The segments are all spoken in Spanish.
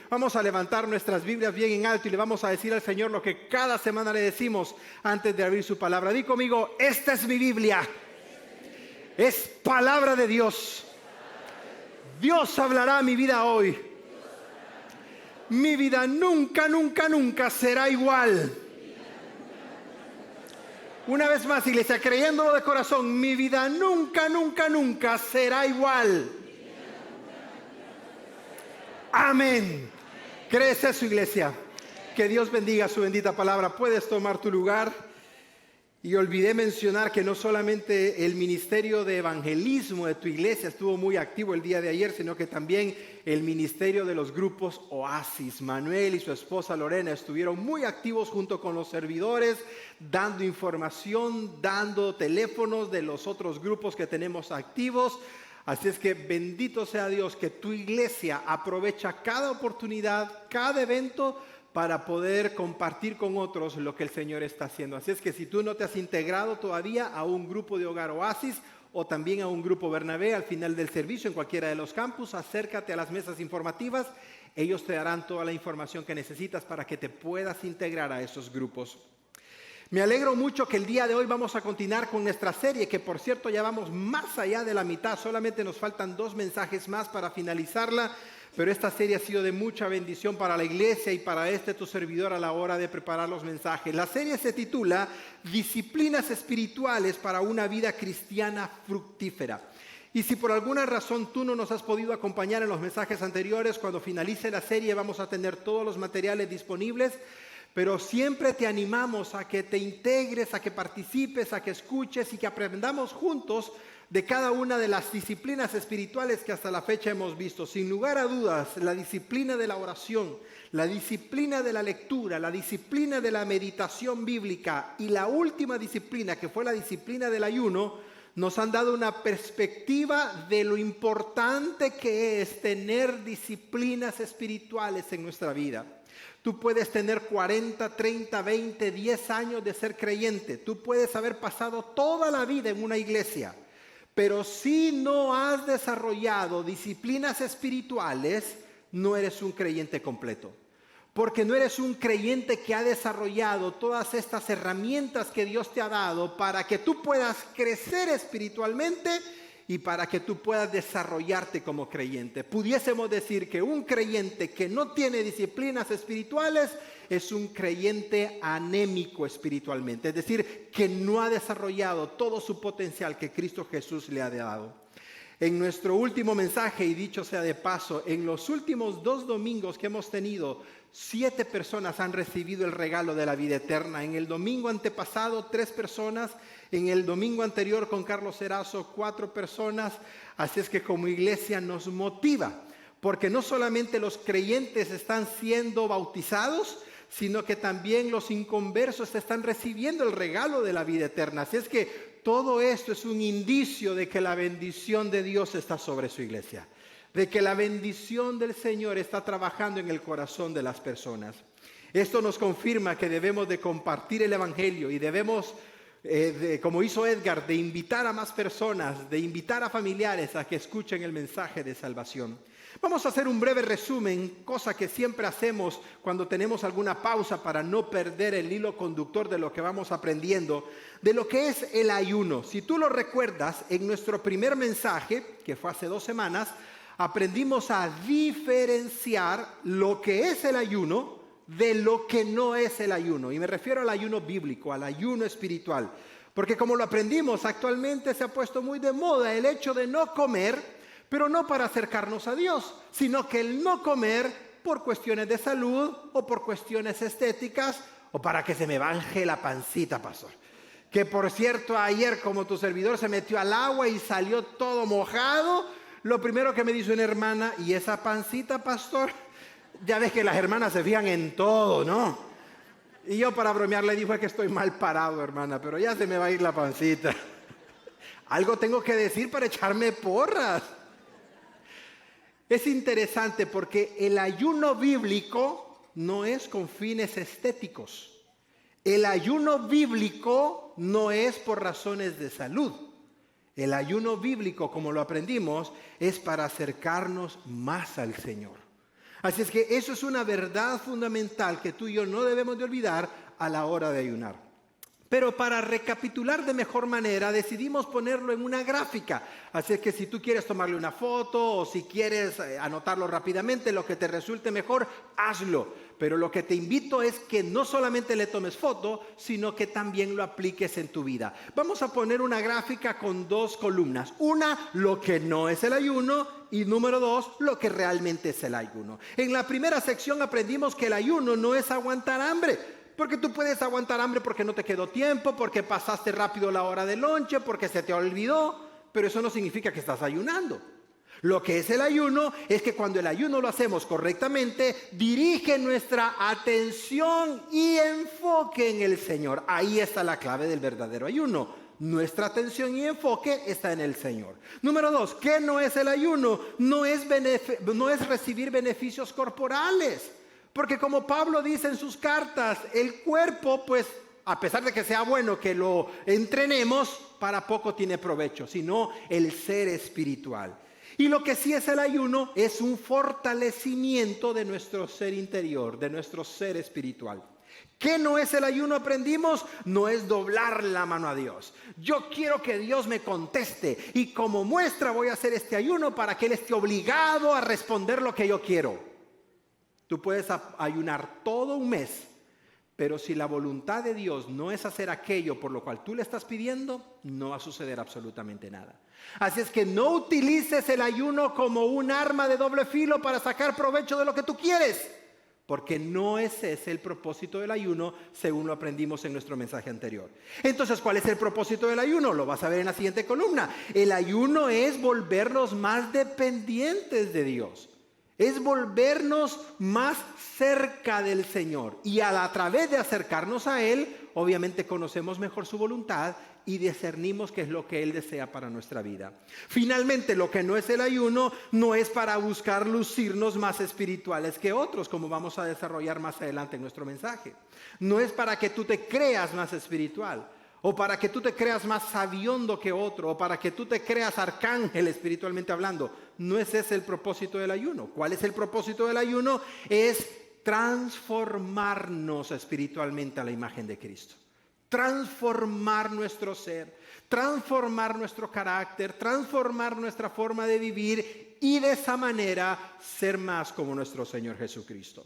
vamos a levantar nuestras Biblias bien en alto y le vamos a decir al Señor lo que cada semana le decimos antes de abrir su palabra. Di conmigo, esta es mi Biblia. Es palabra de Dios. Dios hablará a mi vida hoy. Mi vida nunca, nunca, nunca será igual. Una vez más, iglesia, creyéndolo de corazón, mi vida nunca, nunca, nunca será igual. Amén. ¿Crees eso, iglesia? Que Dios bendiga su bendita palabra. Puedes tomar tu lugar. Y olvidé mencionar que no solamente el ministerio de evangelismo de tu iglesia estuvo muy activo el día de ayer, sino que también el ministerio de los grupos Oasis. Manuel y su esposa Lorena estuvieron muy activos junto con los servidores, dando información, dando teléfonos de los otros grupos que tenemos activos. Así es que bendito sea Dios que tu iglesia aprovecha cada oportunidad, cada evento, para poder compartir con otros lo que el Señor está haciendo. Así es que si tú no te has integrado todavía a un grupo de Hogar Oasis o también a un grupo Bernabé al final del servicio en cualquiera de los campus, acércate a las mesas informativas. Ellos te darán toda la información que necesitas para que te puedas integrar a esos grupos. Me alegro mucho que el día de hoy vamos a continuar con nuestra serie, que por cierto ya vamos más allá de la mitad, solamente nos faltan 2 mensajes más para finalizarla. Pero esta serie ha sido de mucha bendición para la iglesia y para tu servidor a la hora de preparar los mensajes. La serie se titula Disciplinas Espirituales para una Vida Cristiana Fructífera. Y si por alguna razón tú no nos has podido acompañar en los mensajes anteriores, cuando finalice la serie vamos a tener todos los materiales disponibles. Pero siempre te animamos a que te integres, a que participes, a que escuches y que aprendamos juntos de cada una de las disciplinas espirituales que hasta la fecha hemos visto. Sin lugar a dudas, la disciplina de la oración, la disciplina de la lectura, la disciplina de la meditación bíblica y la última disciplina, que fue la disciplina del ayuno, nos han dado una perspectiva de lo importante que es tener disciplinas espirituales en nuestra vida. Tú puedes tener 40, 30, 20, 10 años de ser creyente. Tú puedes haber pasado toda la vida en una iglesia. Pero si no has desarrollado disciplinas espirituales, no eres un creyente completo. Porque no eres un creyente que ha desarrollado todas estas herramientas que Dios te ha dado para que tú puedas crecer espiritualmente y para que tú puedas desarrollarte como creyente. Pudiésemos decir que un creyente que no tiene disciplinas espirituales es un creyente anémico espiritualmente, es decir, que no ha desarrollado todo su potencial que Cristo Jesús le ha dado. En nuestro último mensaje, y dicho sea de paso, en los últimos 2 domingos que hemos tenido, 7 personas han recibido el regalo de la vida eterna. En el domingo antepasado, 3 personas. En el domingo anterior con Carlos Erazo, 4 personas. Así es que como iglesia nos motiva, porque no solamente los creyentes están siendo bautizados, sino que también los inconversos están recibiendo el regalo de la vida eterna. Así es que todo esto es un indicio de que la bendición de Dios está sobre su iglesia, de que la bendición del Señor está trabajando en el corazón de las personas. Esto nos confirma que debemos de compartir el evangelio y debemos, como hizo Edgar, de invitar a más personas, de invitar a familiares a que escuchen el mensaje de salvación. Vamos a hacer un breve resumen, cosa que siempre hacemos cuando tenemos alguna pausa para no perder el hilo conductor de lo que vamos aprendiendo, de lo que es el ayuno. Si tú lo recuerdas, en nuestro primer mensaje, que fue hace 2 semanas, aprendimos a diferenciar lo que es el ayuno de lo que no es el ayuno. Y me refiero al ayuno bíblico, al ayuno espiritual. Porque como lo aprendimos, actualmente se ha puesto muy de moda el hecho de no comer, pero no para acercarnos a Dios, sino que el no comer por cuestiones de salud o por cuestiones estéticas o para que se me baje la pancita, pastor. Que por cierto, ayer como tu servidor se metió al agua y salió todo mojado, lo primero que me dice una hermana, ¿y esa pancita, pastor? Ya ves que las hermanas se fijan en todo, ¿no? Y yo para bromear le dije que estoy mal parado, hermana, pero ya se me va a ir la pancita. Algo tengo que decir para echarme porras. Es interesante porque el ayuno bíblico no es con fines estéticos. El ayuno bíblico no es por razones de salud. El ayuno bíblico, como lo aprendimos, es para acercarnos más al Señor. Así es que eso es una verdad fundamental que tú y yo no debemos de olvidar a la hora de ayunar. Pero para recapitular de mejor manera, decidimos ponerlo en una gráfica. Así es que si tú quieres tomarle una foto o si quieres anotarlo rápidamente, lo que te resulte mejor, hazlo. Pero lo que te invito es que no solamente le tomes foto, sino que también lo apliques en tu vida. Vamos a poner una gráfica con dos columnas. Una, lo que no es el ayuno, y número dos, lo que realmente es el ayuno. En la primera sección aprendimos que el ayuno no es aguantar hambre. Porque tú puedes aguantar hambre porque no te quedó tiempo, porque pasaste rápido la hora de lonche, porque se te olvidó, pero eso no significa que estás ayunando. Lo que es el ayuno es que cuando el ayuno lo hacemos correctamente, dirige nuestra atención y enfoque en el Señor. Ahí está la clave del verdadero ayuno. Nuestra atención y enfoque está en el Señor. Número dos, ¿qué no es el ayuno? No es recibir beneficios corporales. Porque como Pablo dice en sus cartas, el cuerpo, pues, a pesar de que sea bueno que lo entrenemos, para poco tiene provecho, sino el ser espiritual. Y lo que sí es el ayuno es un fortalecimiento de nuestro ser interior, de nuestro ser espiritual. ¿Qué no es el ayuno? Aprendimos, no es doblar la mano a Dios. Yo quiero que Dios me conteste y como muestra voy a hacer este ayuno para que Él esté obligado a responder lo que yo quiero. Tú puedes ayunar todo un mes, pero si la voluntad de Dios no es hacer aquello por lo cual tú le estás pidiendo, no va a suceder absolutamente nada. Así es que no utilices el ayuno como un arma de doble filo para sacar provecho de lo que tú quieres, porque no ese es el propósito del ayuno, según lo aprendimos en nuestro mensaje anterior. Entonces, ¿cuál es el propósito del ayuno? Lo vas a ver en la siguiente columna. El ayuno es volvernos más dependientes de Dios. Es volvernos más cerca del Señor. Y a través de acercarnos a Él, obviamente conocemos mejor su voluntad y discernimos qué es lo que Él desea para nuestra vida. Finalmente, lo que no es el ayuno, no es para buscar lucirnos más espirituales que otros, como vamos a desarrollar más adelante en nuestro mensaje. No es para que tú te creas más espiritual, o para que tú te creas más sabiondo que otro, o para que tú te creas arcángel espiritualmente hablando. No es ese el propósito del ayuno. ¿Cuál es el propósito del ayuno? Es transformarnos espiritualmente a la imagen de Cristo. Transformar nuestro ser, transformar nuestro carácter, transformar nuestra forma de vivir y de esa manera ser más como nuestro Señor Jesucristo.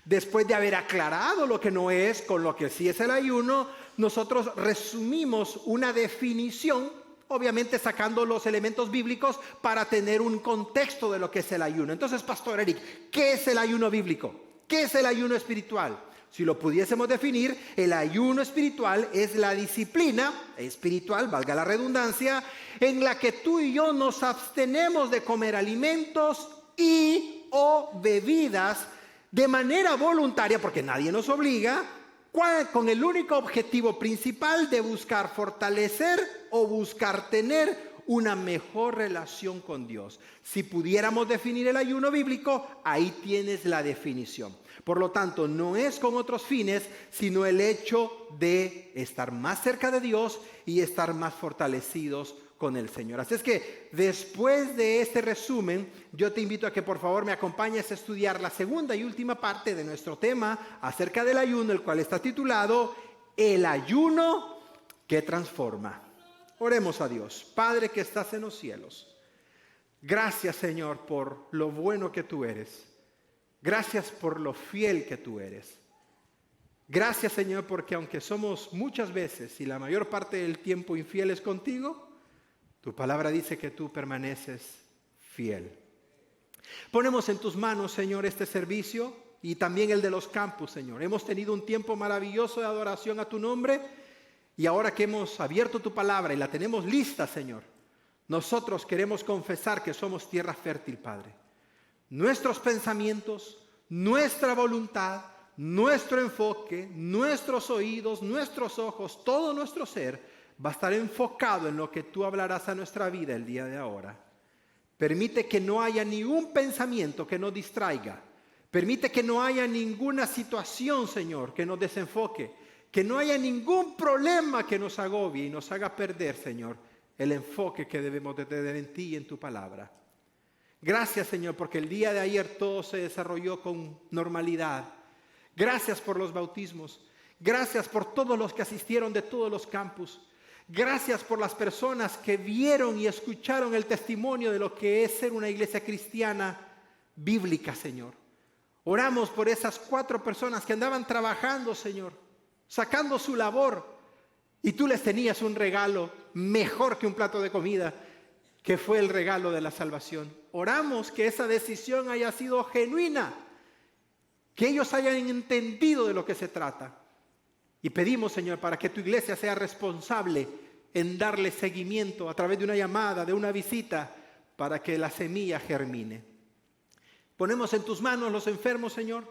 Después de haber aclarado lo que no es con lo que sí es el ayuno, nosotros resumimos una definición, obviamente sacando los elementos bíblicos para tener un contexto de lo que es el ayuno. Entonces, Pastor Eric, ¿qué es el ayuno bíblico? ¿Qué es el ayuno espiritual? Si lo pudiésemos definir, el ayuno espiritual es la disciplina espiritual, valga la redundancia, en la que tú y yo nos abstenemos de comer alimentos y o bebidas de manera voluntaria, porque nadie nos obliga, con el único objetivo principal de buscar fortalecer o buscar tener una mejor relación con Dios. Si pudiéramos definir el ayuno bíblico, ahí tienes la definición. Por lo tanto, no es con otros fines, sino el hecho de estar más cerca de Dios y estar más fortalecidos con el Señor. Así es que después de este resumen, yo te invito a que por favor me acompañes a estudiar la segunda y última parte de nuestro tema acerca del ayuno, el cual está titulado El ayuno que transforma. Oremos a Dios. Padre que estás en los cielos, gracias Señor por lo bueno que tú eres. Gracias por lo fiel que tú eres. Gracias Señor porque aunque somos muchas veces y la mayor parte del tiempo infieles contigo, tu palabra dice que tú permaneces fiel. Ponemos en tus manos, Señor, este servicio y también el de los campus, Señor. Hemos tenido un tiempo maravilloso de adoración a tu nombre y ahora que hemos abierto tu palabra y la tenemos lista, Señor, nosotros queremos confesar que somos tierra fértil, Padre. Nuestros pensamientos, nuestra voluntad, nuestro enfoque, nuestros oídos, nuestros ojos, todo nuestro ser va a estar enfocado en lo que tú hablarás a nuestra vida el día de ahora. Permite que no haya ningún pensamiento que nos distraiga. Permite que no haya ninguna situación, Señor, que nos desenfoque. Que no haya ningún problema que nos agobie y nos haga perder, Señor, el enfoque que debemos de tener en ti y en tu palabra. Gracias, Señor, porque el día de ayer todo se desarrolló con normalidad. Gracias por los bautismos. Gracias por todos los que asistieron de todos los campus. Gracias por las personas que vieron y escucharon el testimonio de lo que es ser una iglesia cristiana bíblica, Señor. Oramos por esas 4 personas que andaban trabajando, Señor, sacando su labor, y tú les tenías un regalo mejor que un plato de comida, que fue el regalo de la salvación. Oramos que esa decisión haya sido genuina, que ellos hayan entendido de lo que se trata. Y pedimos, Señor, para que tu iglesia sea responsable en darle seguimiento a través de una llamada, de una visita, para que la semilla germine. Ponemos en tus manos los enfermos, Señor,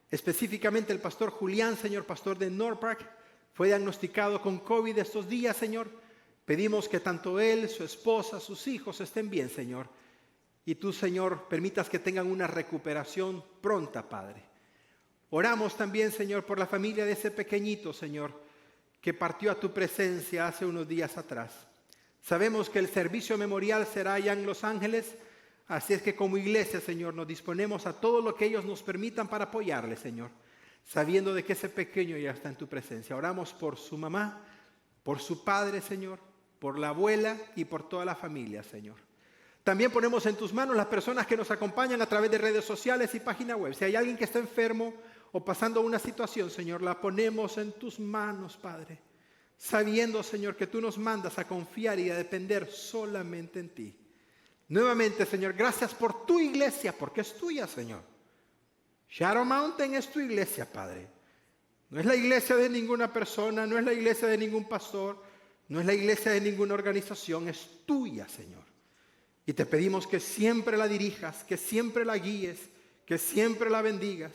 específicamente el pastor Julián, Señor, pastor de North Park, fue diagnosticado con COVID estos días, Señor. Pedimos que tanto él, su esposa, sus hijos estén bien, Señor. Y tú, Señor, permitas que tengan una recuperación pronta, Padre. Oramos también, Señor, por la familia de ese pequeñito, Señor, que partió a tu presencia hace unos días atrás. Sabemos que el servicio memorial será allá en Los Ángeles, así es que como iglesia, Señor, nos disponemos a todo lo que ellos nos permitan para apoyarle, Señor, sabiendo de que ese pequeño ya está en tu presencia. Oramos por su mamá, por su padre, Señor, por la abuela y por toda la familia, Señor. También ponemos en tus manos las personas que nos acompañan a través de redes sociales y página web. Si hay alguien que está enfermo o pasando una situación, Señor, la ponemos en tus manos, Padre, sabiendo, Señor, que tú nos mandas a confiar y a depender solamente en ti. Nuevamente, Señor, gracias por tu iglesia, porque es tuya, Señor. Shadow Mountain es tu iglesia, Padre. No es la iglesia de ninguna persona, no es la iglesia de ningún pastor, no es la iglesia de ninguna organización, es tuya, Señor. Y te pedimos que siempre la dirijas, que siempre la guíes, que siempre la bendigas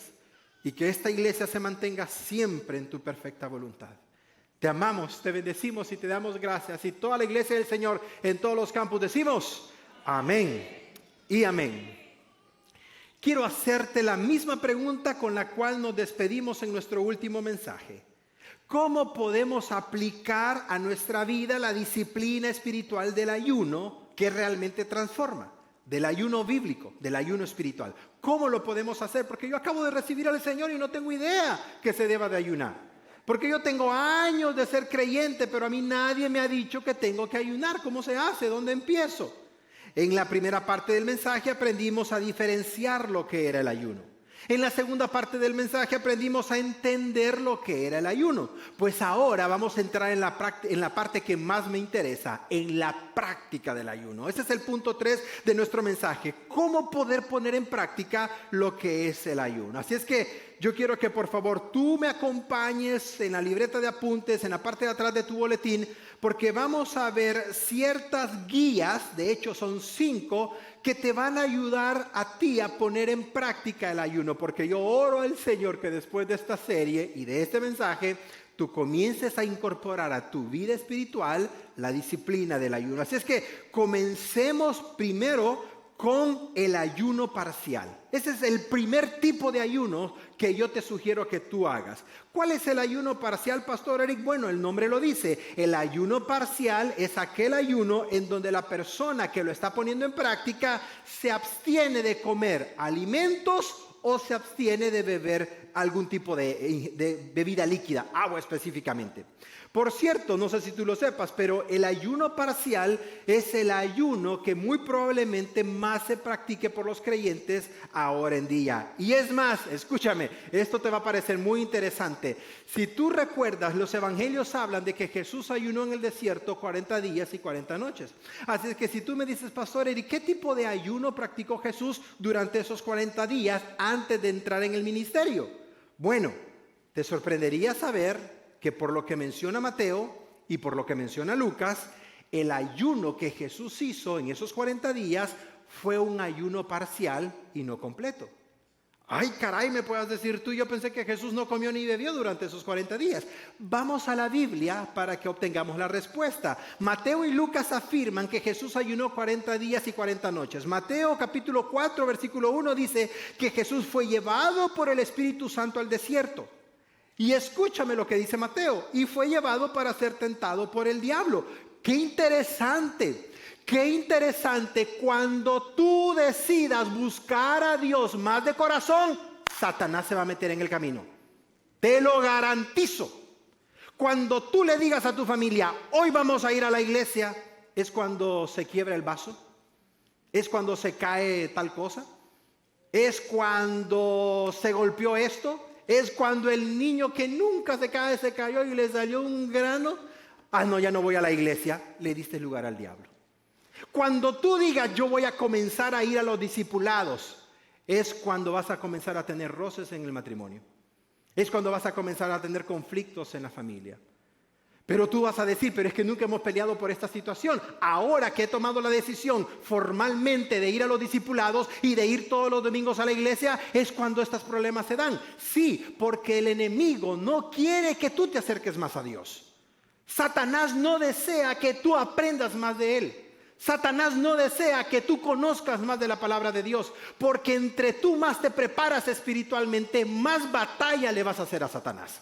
y que esta iglesia se mantenga siempre en tu perfecta voluntad. Te amamos, te bendecimos y te damos gracias. Y toda la iglesia del Señor en todos los campos decimos amén y amén. Quiero hacerte la misma pregunta con la cual nos despedimos en nuestro último mensaje. ¿Cómo podemos aplicar a nuestra vida la disciplina espiritual del ayuno que realmente transforma? Del ayuno bíblico, del ayuno espiritual. ¿Cómo lo podemos hacer? Porque yo acabo de recibir al Señor y no tengo idea que se deba de ayunar. Porque yo tengo años de ser creyente, pero a mí nadie me ha dicho que tengo que ayunar. ¿Cómo se hace? ¿Dónde empiezo? En la primera parte del mensaje aprendimos a diferenciar lo que era el ayuno. En la segunda parte del mensaje aprendimos a entender lo que era el ayuno. Pues ahora vamos a entrar en la parte que más me interesa, en la práctica del ayuno. Ese es el punto 3 de nuestro mensaje. ¿Cómo poder poner en práctica lo que es el ayuno? Así es que yo quiero que por favor tú me acompañes en la libreta de apuntes, en la parte de atrás de tu boletín, porque vamos a ver ciertas guías, de hecho son 5, que te van a ayudar a ti a poner en práctica el ayuno, porque yo oro al Señor que después de esta serie y de este mensaje, tú comiences a incorporar a tu vida espiritual la disciplina del ayuno. Así es que comencemos primero con el ayuno parcial. Ese es el primer tipo de ayuno que yo te sugiero que tú hagas. ¿Cuál es el ayuno parcial, Pastor Eric? Bueno, el nombre lo dice. El ayuno parcial es aquel ayuno en donde la persona que lo está poniendo en práctica se abstiene de comer alimentos o se abstiene de beber algún tipo de bebida líquida, agua específicamente. Por cierto, no sé si tú lo sepas, pero el ayuno parcial es el ayuno que muy probablemente más se practique por los creyentes ahora en día. Y es más, escúchame, esto te va a parecer muy interesante. Si tú recuerdas, los evangelios hablan de que Jesús ayunó en el desierto 40 días y 40 noches. Así es que si tú me dices, Pastor Eric, ¿qué tipo de ayuno practicó Jesús durante esos 40 días antes de entrar en el ministerio? Bueno, te sorprendería saber que por lo que menciona Mateo y por lo que menciona Lucas, el ayuno que Jesús hizo en esos 40 días fue un ayuno parcial y no completo. Ay, caray, me puedas decir tú, yo pensé que Jesús no comió ni bebió durante esos 40 días. Vamos a la Biblia para que obtengamos la respuesta. Mateo y Lucas afirman que Jesús ayunó 40 días y 40 noches. Mateo capítulo 4, versículo 1 dice que Jesús fue llevado por el Espíritu Santo al desierto. Y escúchame lo que dice Mateo, y fue llevado para ser tentado por el diablo. ¡Qué interesante! Qué interesante, cuando tú decidas buscar a Dios más de corazón, Satanás se va a meter en el camino. Te lo garantizo. Cuando tú le digas a tu familia, hoy vamos a ir a la iglesia, es cuando se quiebra el vaso, es cuando se cae tal cosa, es cuando se golpeó esto, es cuando el niño que nunca se cae se cayó y le salió un grano. Ah, no, ya no voy a la iglesia. Le diste lugar al diablo. Cuando tú digas, yo voy a comenzar a ir a los discipulados, es cuando vas a comenzar a tener roces en el matrimonio. Es cuando vas a comenzar a tener conflictos en la familia. Pero tú vas a decir, pero es que nunca hemos peleado por esta situación. Ahora que he tomado la decisión formalmente de ir a los discipulados y de ir todos los domingos a la iglesia, es cuando estos problemas se dan. Sí, porque el enemigo no quiere que tú te acerques más a Dios. Satanás no desea que tú aprendas más de él. Satanás no desea que tú conozcas más de la palabra de Dios, porque entre tú más te preparas espiritualmente, más batalla le vas a hacer a Satanás.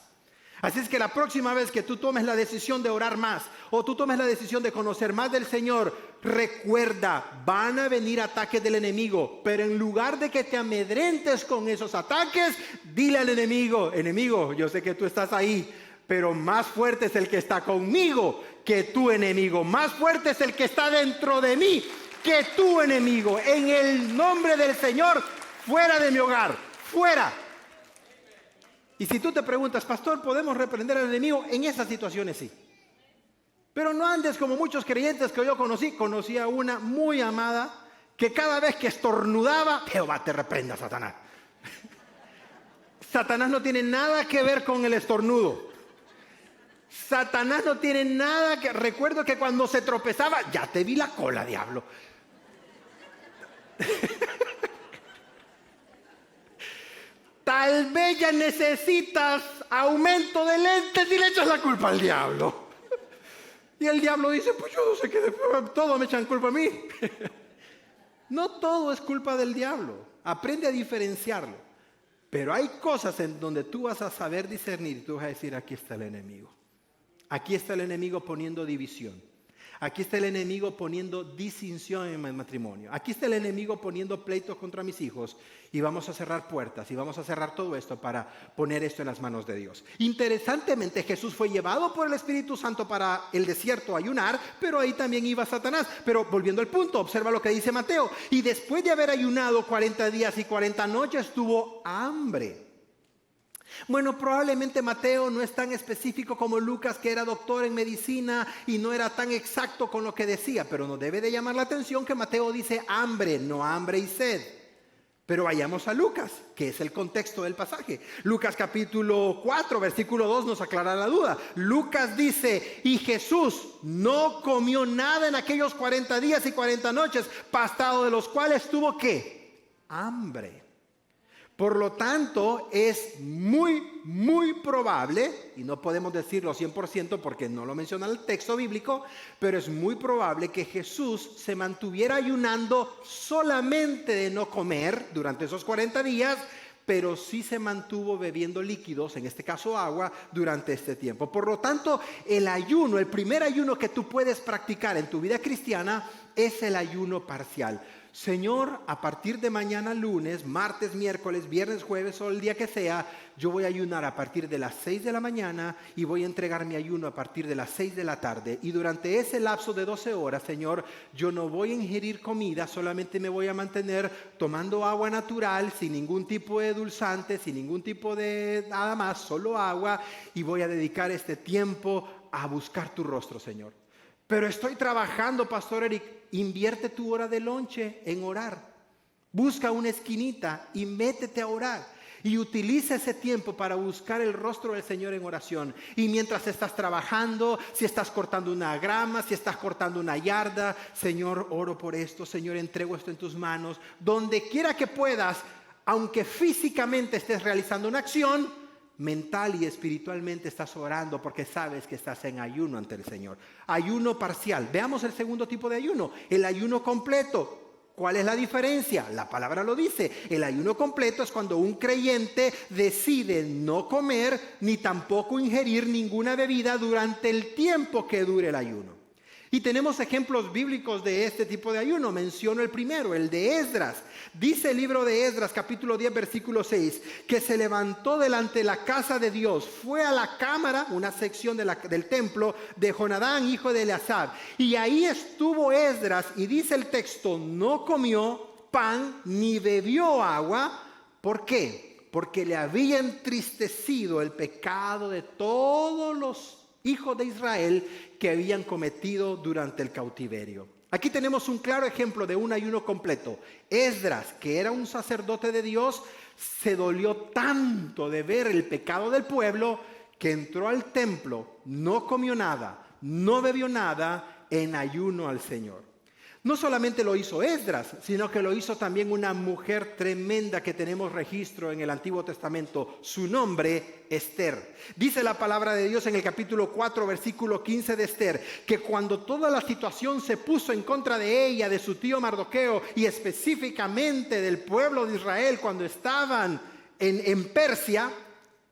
Así es que la próxima vez que tú tomes la decisión de orar más, o tú tomes la decisión de conocer más del Señor, recuerda, van a venir ataques del enemigo, pero en lugar de que te amedrentes con esos ataques, dile al enemigo, enemigo, yo sé que tú estás ahí, pero más fuerte es el que está conmigo que tu enemigo. Más fuerte es el que está dentro de mí que tu enemigo. En el nombre del Señor, fuera de mi hogar, fuera. Y si tú te preguntas, pastor, ¿podemos reprender al enemigo? En esas situaciones sí. Pero no andes como muchos creyentes que yo conocí. Conocí a una muy amada que cada vez que estornudaba, Jehová te reprenda, Satanás. Satanás no tiene nada que ver con el estornudo. Satanás no tiene nada que... Recuerdo que cuando se tropezaba, ya te vi la cola, diablo. Tal vez ya necesitas aumento de lentes y le echas la culpa al diablo. Y el diablo dice, pues yo no sé qué, todo me echan culpa a mí. No todo es culpa del diablo. Aprende a diferenciarlo. Pero hay cosas en donde tú vas a saber discernir y tú vas a decir, aquí está el enemigo. Aquí está el enemigo poniendo división. Aquí está el enemigo poniendo disensión en el matrimonio. Aquí está el enemigo poniendo pleitos contra mis hijos. Y vamos a cerrar puertas y vamos a cerrar todo esto para poner esto en las manos de Dios. Interesantemente, Jesús fue llevado por el Espíritu Santo para el desierto a ayunar, pero ahí también iba Satanás. Pero volviendo al punto, observa lo que dice Mateo. Y después de haber ayunado 40 días y 40 noches, tuvo hambre. Bueno, probablemente Mateo no es tan específico como Lucas, que era doctor en medicina y no era tan exacto con lo que decía, pero nos debe de llamar la atención que Mateo dice hambre, no hambre y sed. Pero vayamos a Lucas, que es el contexto del pasaje. Lucas capítulo 4, versículo 2 nos aclara la duda. Lucas dice, y Jesús no comió nada en aquellos 40 días y 40 noches, pasado de los cuales tuvo ¿qué? Hambre. Por lo tanto, es muy probable, y no podemos decirlo 100% porque no lo menciona el texto bíblico, pero es muy probable que Jesús se mantuviera ayunando solamente de no comer durante esos 40 días, pero sí se mantuvo bebiendo líquidos, en este caso agua, durante este tiempo. Por lo tanto, el ayuno, el primer ayuno que tú puedes practicar en tu vida cristiana es el ayuno parcial. Señor, a partir de mañana lunes, martes, miércoles, viernes, jueves o el día que sea, yo voy a ayunar a partir de las 6 de la mañana y voy a entregar mi ayuno a partir de las 6 de la tarde. Y durante ese lapso de 12 horas, Señor, yo no voy a ingerir comida, solamente me voy a mantener tomando agua natural, sin ningún tipo de edulzante, sin ningún tipo de nada más, solo agua, y voy a dedicar este tiempo a buscar tu rostro, Señor. Pero estoy trabajando, Pastor Eric. Invierte tu hora de lonche en orar. Busca una esquinita y métete a orar. Y utiliza ese tiempo para buscar el rostro del Señor en oración. Y mientras estás trabajando, si estás cortando una grama, si estás cortando una yarda, Señor, oro por esto. Señor, entrego esto en tus manos. Donde quiera que puedas, aunque físicamente estés realizando una acción, mental y espiritualmente estás orando porque sabes que estás en ayuno ante el Señor. Ayuno parcial. Veamos el segundo tipo de ayuno, el ayuno completo. ¿Cuál es la diferencia? La palabra lo dice. El ayuno completo es cuando un creyente decide no comer ni tampoco ingerir ninguna bebida durante el tiempo que dure el ayuno. Y tenemos ejemplos bíblicos de este tipo de ayuno. Menciono el primero, el de Esdras. Dice el libro de Esdras, capítulo 10, versículo 6, que se levantó delante de la casa de Dios, fue a la cámara, una sección del templo de Jonadán, hijo de Eleazar. Y ahí estuvo Esdras, y dice el texto, no comió pan ni bebió agua. ¿Por qué? Porque le había entristecido el pecado de todos los hijos de Israel que habían cometido durante el cautiverio. Aquí tenemos un claro ejemplo de un ayuno completo. Esdras, que era un sacerdote de Dios, se dolió tanto de ver el pecado del pueblo que entró al templo, no comió nada, no bebió nada, en ayuno al Señor. No solamente lo hizo Esdras, sino que lo hizo también una mujer tremenda que tenemos registro en el Antiguo Testamento. Su nombre, Esther. Dice la palabra de Dios en el capítulo 4, versículo 15 de Esther, que cuando toda la situación se puso en contra de ella, de su tío Mardoqueo y específicamente del pueblo de Israel cuando estaban en Persia,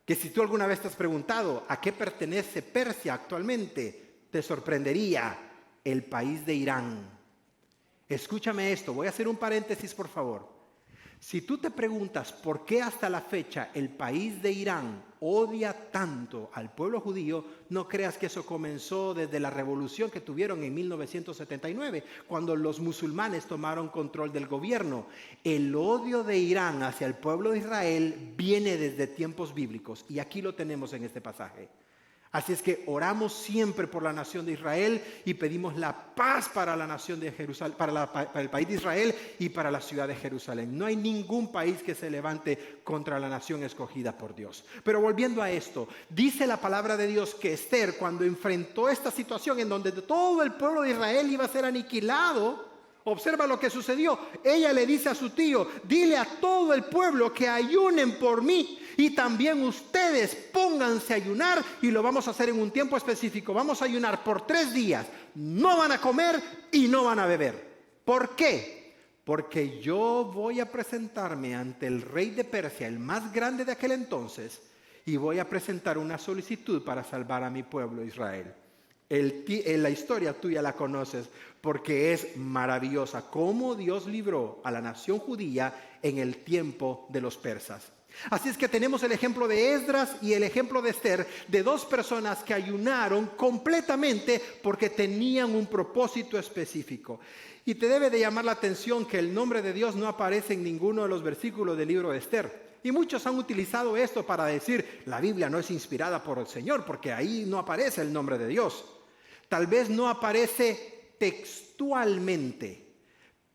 que si tú alguna vez te has preguntado a qué pertenece Persia actualmente, te sorprendería: el país de Irán. Escúchame esto, voy a hacer un paréntesis por favor. Si tú te preguntas por qué hasta la fecha el país de Irán odia tanto al pueblo judío, no creas que eso comenzó desde la revolución que tuvieron en 1979, cuando los musulmanes tomaron control del gobierno. El odio de Irán hacia el pueblo de Israel viene desde tiempos bíblicos, y aquí lo tenemos en este pasaje. Así es que oramos siempre por la nación de Israel y pedimos la paz para la nación de Jerusalén, para el país de Israel y para la ciudad de Jerusalén. No hay ningún país que se levante contra la nación escogida por Dios. Pero volviendo a esto, dice la palabra de Dios que Esther, cuando enfrentó esta situación en donde todo el pueblo de Israel iba a ser aniquilado, observa lo que sucedió. Ella le dice a su tío: dile a todo el pueblo que ayunen por mí, y también ustedes pónganse a ayunar, y lo vamos a hacer en un tiempo específico. Vamos a ayunar por 3 días. No van a comer y no van a beber. ¿Por qué? Porque yo voy a presentarme ante el rey de Persia, el más grande de aquel entonces, y voy a presentar una solicitud para salvar a mi pueblo Israel. La historia tú ya la conoces porque es maravillosa. Cómo Dios libró a la nación judía en el tiempo de los persas. Así es que tenemos el ejemplo de Esdras y el ejemplo de Esther, de 2 personas que ayunaron completamente porque tenían un propósito específico. Y te debe de llamar la atención que el nombre de Dios no aparece en ninguno de los versículos del libro de Esther. Y muchos han utilizado esto para decir: la Biblia no es inspirada por el Señor, porque ahí no aparece el nombre de Dios. Tal vez no aparece textualmente,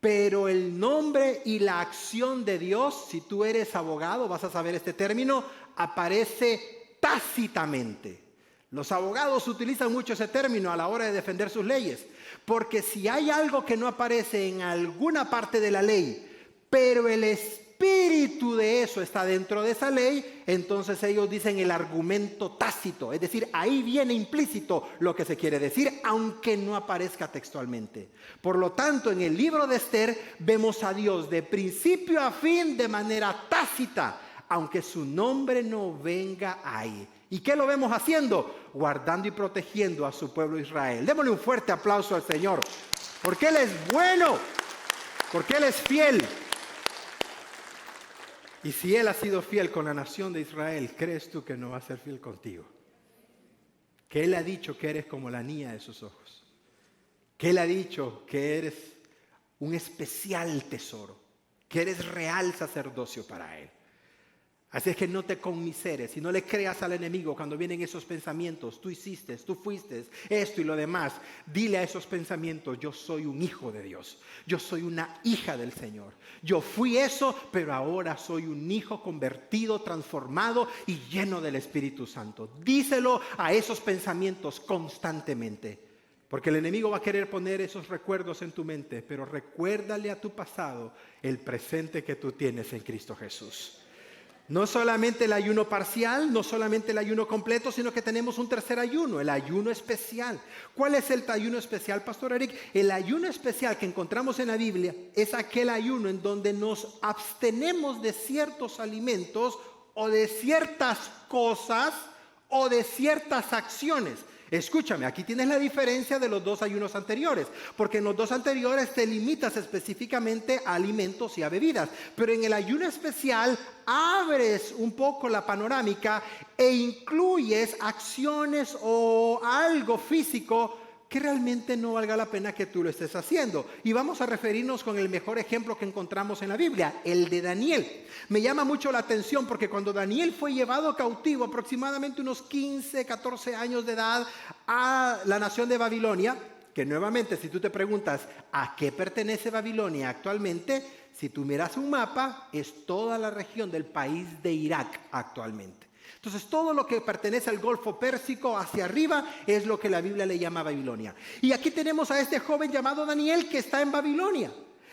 pero el nombre y la acción de Dios, si tú eres abogado vas a saber este término, aparece tácitamente. Los abogados utilizan mucho ese término a la hora de defender sus leyes, porque si hay algo que no aparece en alguna parte de la ley, pero el espíritu de eso está dentro de esa ley, entonces ellos dicen el argumento tácito, es decir, ahí viene implícito lo que se quiere decir, aunque no aparezca textualmente. Por lo tanto, en el libro de Esther vemos a Dios de principio a fin de manera tácita, aunque su nombre no venga ahí. ¿Y qué lo vemos haciendo? Guardando y protegiendo a su pueblo Israel. Démosle un fuerte aplauso al Señor, porque Él es bueno, porque Él es fiel. Y si Él ha sido fiel con la nación de Israel, ¿crees tú que no va a ser fiel contigo? Que Él ha dicho que eres como la niña de sus ojos. Que Él ha dicho que eres un especial tesoro. Que eres real sacerdocio para Él. Así es que no te conmiseres y no le creas al enemigo cuando vienen esos pensamientos. Tú hiciste, tú fuiste, esto y lo demás. Dile a esos pensamientos: yo soy un hijo de Dios. Yo soy una hija del Señor. Yo fui eso, pero ahora soy un hijo convertido, transformado y lleno del Espíritu Santo. Díselo a esos pensamientos constantemente. Porque el enemigo va a querer poner esos recuerdos en tu mente. Pero recuérdale a tu pasado el presente que tú tienes en Cristo Jesús. No solamente el ayuno parcial, no solamente el ayuno completo, sino que tenemos un tercer ayuno, el ayuno especial. ¿Cuál es el ayuno especial, Pastor Eric? El ayuno especial que encontramos en la Biblia es aquel ayuno en donde nos abstenemos de ciertos alimentos o de ciertas cosas o de ciertas acciones. Escúchame, aquí tienes la diferencia de los dos ayunos anteriores, porque en los dos anteriores te limitas específicamente a alimentos y a bebidas, pero en el ayuno especial abres un poco la panorámica e incluyes acciones o algo físico que realmente no valga la pena que tú lo estés haciendo. Y vamos a referirnos con el mejor ejemplo que encontramos en la Biblia, el de Daniel. Me llama mucho la atención porque cuando Daniel fue llevado cautivo, aproximadamente unos 15, 14 años de edad, a la nación de Babilonia, que nuevamente si tú te preguntas ¿a qué pertenece Babilonia actualmente? Si tú miras un mapa, es toda la región del país de Irak actualmente. Entonces todo lo que pertenece al Golfo Pérsico hacia arriba es lo que la Biblia le llama Babilonia. Y aquí tenemos a este joven llamado Daniel que está en Babilonia.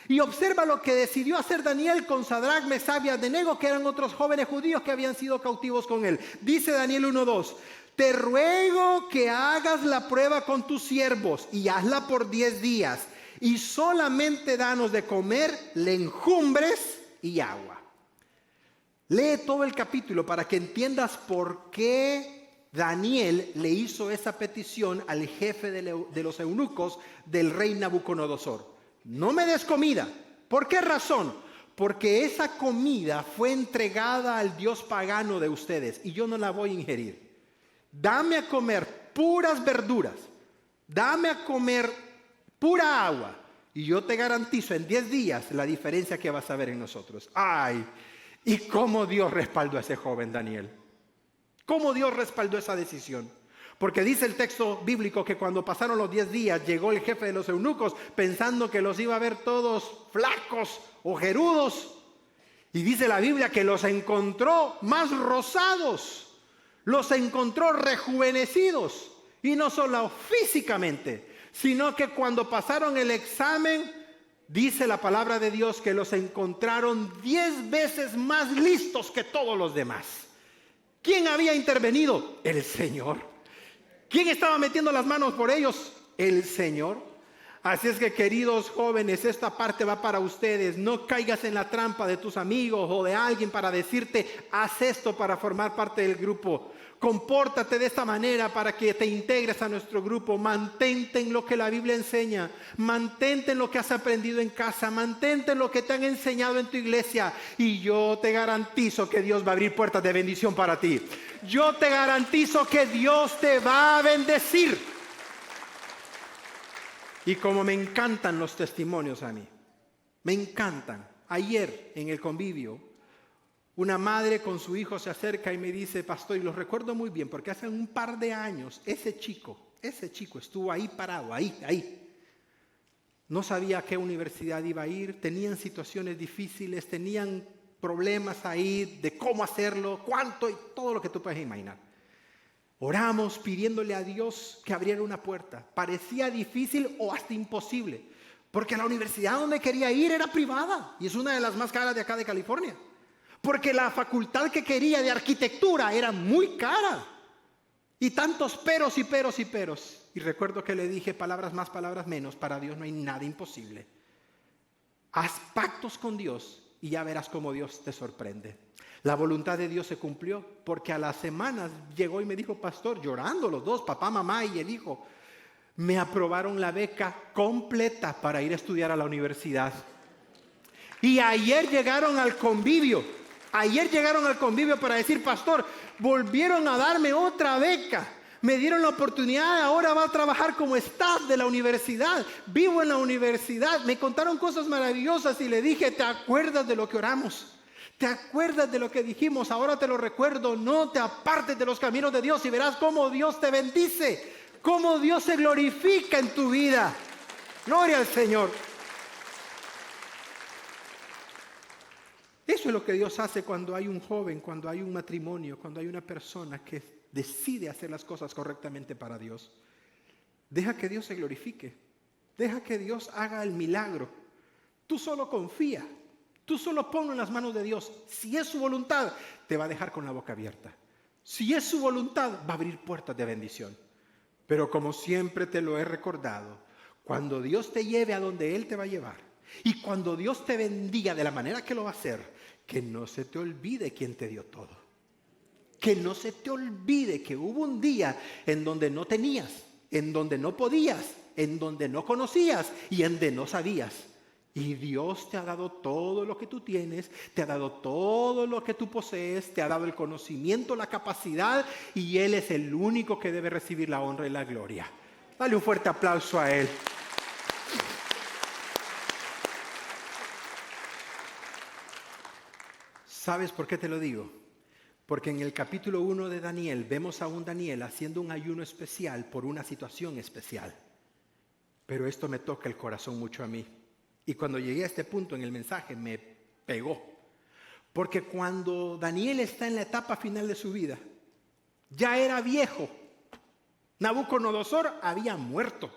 Y observa lo que decidió hacer Daniel con Sadrach, Mesach y Abednego, que eran otros jóvenes judíos que habían sido cautivos con él. Dice Daniel 1:2, te ruego que hagas la prueba con tus siervos y hazla por 10 días. Y solamente danos de comer legumbres y agua. Lee todo el capítulo para que entiendas por qué Daniel le hizo esa petición al jefe de los eunucos del rey Nabucodonosor. No me des comida. ¿Por qué razón? Porque esa comida fue entregada al dios pagano de ustedes y yo no la voy a ingerir. Dame a comer puras verduras. Dame a comer pura agua. Y yo te garantizo en 10 días la diferencia que vas a ver en nosotros. ¡Ay! ¿Y cómo Dios respaldó a ese joven Daniel? ¿Cómo Dios respaldó esa decisión? Porque dice el texto bíblico que cuando pasaron los 10 días llegó el jefe de los eunucos pensando que los iba a ver todos flacos, ojerudos. Y dice la Biblia que los encontró más rosados, los encontró rejuvenecidos. Y no solo físicamente, sino que cuando pasaron el examen, dice la palabra de Dios que los encontraron 10 veces más listos que todos los demás. ¿Quién había intervenido? El Señor. ¿Quién estaba metiendo las manos por ellos? El Señor. Así es que, queridos jóvenes, esta parte va para ustedes. No caigas en la trampa de tus amigos o de alguien para decirte, haz esto para formar parte del grupo. Compórtate de esta manera para que te integres a nuestro grupo. Mantente en lo que la Biblia enseña. Mantente en lo que has aprendido en casa. Mantente en lo que te han enseñado en tu iglesia. Y yo te garantizo que Dios va a abrir puertas de bendición para ti. Yo te garantizo que Dios te va a bendecir. Y como me encantan los testimonios a mí. Me encantan. Ayer en el convivio, una madre con su hijo se acerca y me dice, pastor, y lo recuerdo muy bien, porque hace un par de años ese chico estuvo ahí parado, ahí. No sabía a qué universidad iba a ir, tenían situaciones difíciles, tenían problemas ahí de cómo hacerlo, cuánto y todo lo que tú puedes imaginar. Oramos pidiéndole a Dios que abriera una puerta. Parecía difícil o hasta imposible, porque la universidad donde quería ir era privada y es una de las más caras de acá de California. Porque la facultad que quería de arquitectura era muy cara. Y tantos peros y peros y peros. Y recuerdo que le dije, palabras más, palabras menos, para Dios no hay nada imposible. Haz pactos con Dios y ya verás cómo Dios te sorprende. La voluntad de Dios se cumplió porque a las semanas llegó y me dijo, pastor, llorando los dos, papá, mamá y el hijo, me aprobaron la beca completa para ir a estudiar a la universidad. Y ayer llegaron al convivio. Para decir, pastor, volvieron a darme otra beca. Me dieron la oportunidad, ahora va a trabajar como staff de la universidad. Vivo en la universidad. Me contaron cosas maravillosas y le dije, ¿te acuerdas de lo que oramos? ¿Te acuerdas de lo que dijimos? Ahora te lo recuerdo. No te apartes de los caminos de Dios y verás cómo Dios te bendice. Cómo Dios se glorifica en tu vida. Gloria al Señor. Eso es lo que Dios hace cuando hay un joven, cuando hay un matrimonio, cuando hay una persona que decide hacer las cosas correctamente para Dios. Deja que Dios se glorifique. Deja que Dios haga el milagro. Tú solo confía. Tú solo ponlo en las manos de Dios. Si es su voluntad, te va a dejar con la boca abierta. Si es su voluntad, va a abrir puertas de bendición. Pero como siempre te lo he recordado, cuando Dios te lleve a donde Él te va a llevar, y cuando Dios te bendiga de la manera que lo va a hacer, que no se te olvide quién te dio todo. Que no se te olvide que hubo un día en donde no tenías, en donde no podías, en donde no conocías y en donde no sabías. Y Dios te ha dado todo lo que tú tienes, te ha dado todo lo que tú posees, te ha dado el conocimiento, la capacidad, y Él es el único que debe recibir la honra y la gloria. Dale un fuerte aplauso a Él. ¿Sabes por qué te lo digo? Porque en el capítulo 1 de Daniel vemos a un Daniel haciendo un ayuno especial por una situación especial. Pero esto me toca el corazón mucho a mí. Y cuando llegué a este punto en el mensaje me pegó. Porque cuando Daniel está en la etapa final de su vida, ya era viejo. Nabucodonosor había muerto.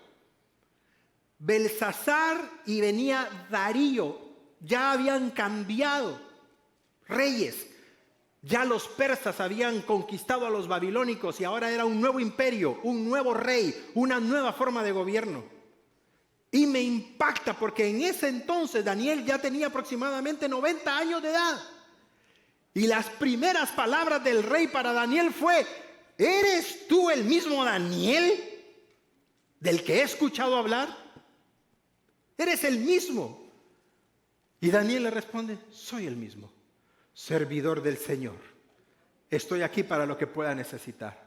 Belsasar y venía Darío, ya habían cambiado reyes. Ya los persas habían conquistado a los babilónicos y ahora era un nuevo imperio, un nuevo rey, una nueva forma de gobierno. Y me impacta porque en ese entonces Daniel ya tenía aproximadamente 90 años de edad. Y las primeras palabras del rey para Daniel fue: ¿eres tú el mismo Daniel del que he escuchado hablar? ¿Eres el mismo? Y Daniel le responde: soy el mismo, servidor del Señor. Estoy aquí para lo que pueda necesitar.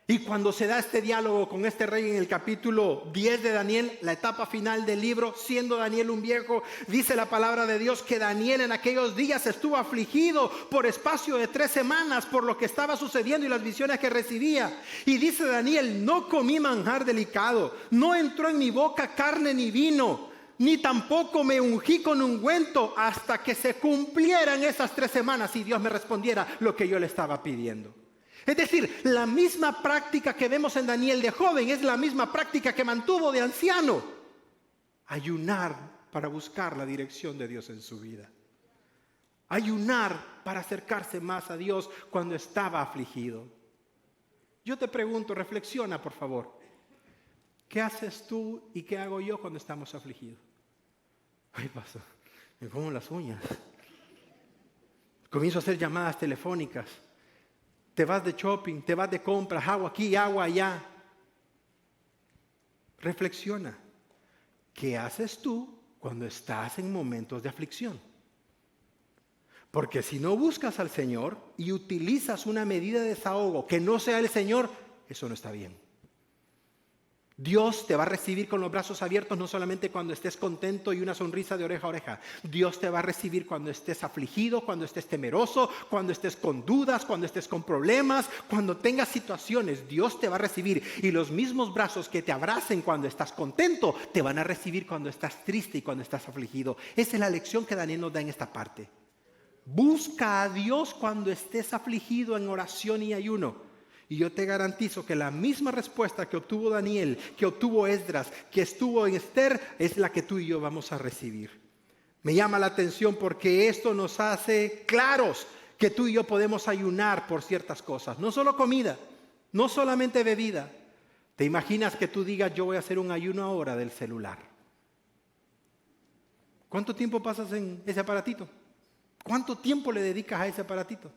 Y cuando se da este diálogo con este rey en el capítulo 10 de Daniel, la etapa final del libro, siendo Daniel un viejo, dice la palabra de Dios que Daniel en aquellos días estuvo afligido por espacio de 3 semanas por lo que estaba sucediendo y las visiones que recibía. Y dice Daniel: no comí manjar delicado, no entró en mi boca carne ni vino, ni tampoco me ungí con ungüento hasta que se cumplieran esas 3 semanas y Dios me respondiera lo que yo le estaba pidiendo. Es decir, la misma práctica que vemos en Daniel de joven es la misma práctica que mantuvo de anciano. Ayunar para buscar la dirección de Dios en su vida. Ayunar para acercarse más a Dios cuando estaba afligido. Yo te pregunto, reflexiona por favor. ¿Qué haces tú y qué hago yo cuando estamos afligidos? Ay, pastor, me como las uñas. Comienzo a hacer llamadas telefónicas. Te vas de shopping, te vas de compras, agua aquí, agua allá. Reflexiona. ¿Qué haces tú cuando estás en momentos de aflicción? Porque si no buscas al Señor y utilizas una medida de desahogo que no sea el Señor, eso no está bien. Dios te va a recibir con los brazos abiertos no solamente cuando estés contento y una sonrisa de oreja a oreja. Dios te va a recibir cuando estés afligido, cuando estés temeroso, cuando estés con dudas, cuando estés con problemas, cuando tengas situaciones. Dios te va a recibir. Y los mismos brazos que te abracen cuando estás contento, te van a recibir cuando estás triste y cuando estás afligido. Esa es la lección que Daniel nos da en esta parte. Busca a Dios cuando estés afligido en oración y ayuno. Y yo te garantizo que la misma respuesta que obtuvo Daniel, que obtuvo Esdras, que estuvo en Esther, es la que tú y yo vamos a recibir. Me llama la atención porque esto nos hace claros que tú y yo podemos ayunar por ciertas cosas. No solo comida, no solamente bebida. ¿Te imaginas que tú digas: yo voy a hacer un ayuno ahora del celular? ¿Cuánto tiempo pasas en ese aparatito? ¿Cuánto tiempo le dedicas a ese aparatito?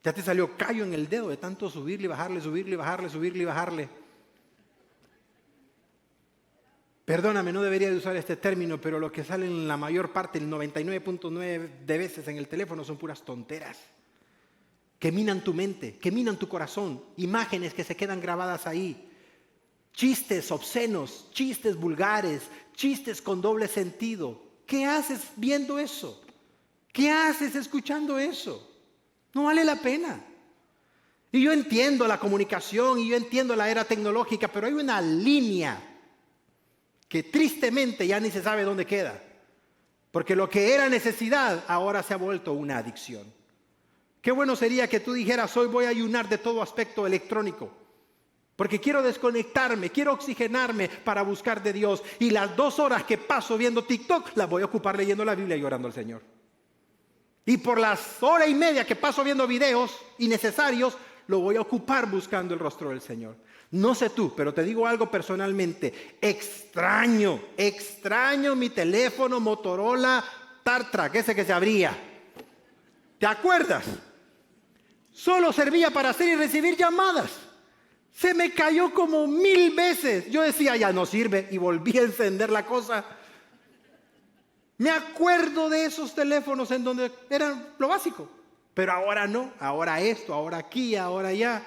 Ya te salió callo en el dedo de tanto subirle y bajarle, subirle y bajarle, subirle y bajarle. Perdóname, no debería de usar este término, pero lo que sale en la mayor parte, el 99.9 de veces en el teléfono son puras tonteras. Que minan tu mente, que minan tu corazón. Imágenes que se quedan grabadas ahí. Chistes obscenos, chistes vulgares, chistes con doble sentido. ¿Qué haces viendo eso? ¿Qué haces escuchando eso? No vale la pena. Y yo entiendo la comunicación y yo entiendo la era tecnológica, pero hay una línea que tristemente ya ni se sabe dónde queda. Porque lo que era necesidad ahora se ha vuelto una adicción. Qué bueno sería que tú dijeras: hoy voy a ayunar de todo aspecto electrónico. Porque quiero desconectarme, quiero oxigenarme para buscar de Dios. Y las 2 horas que paso viendo TikTok las voy a ocupar leyendo la Biblia y orando al Señor. Y por las 1:30 que paso viendo videos innecesarios, lo voy a ocupar buscando el rostro del Señor. No sé tú, pero te digo algo personalmente. Extraño mi teléfono Motorola Tartrack, ese que se abría. ¿Te acuerdas? Solo servía para hacer y recibir llamadas. Se me cayó como 1000 veces. Yo decía, ya no sirve, y volví a encender la cosa. Me acuerdo de esos teléfonos en donde eran lo básico. Pero ahora no, ahora esto, ahora aquí, ahora allá.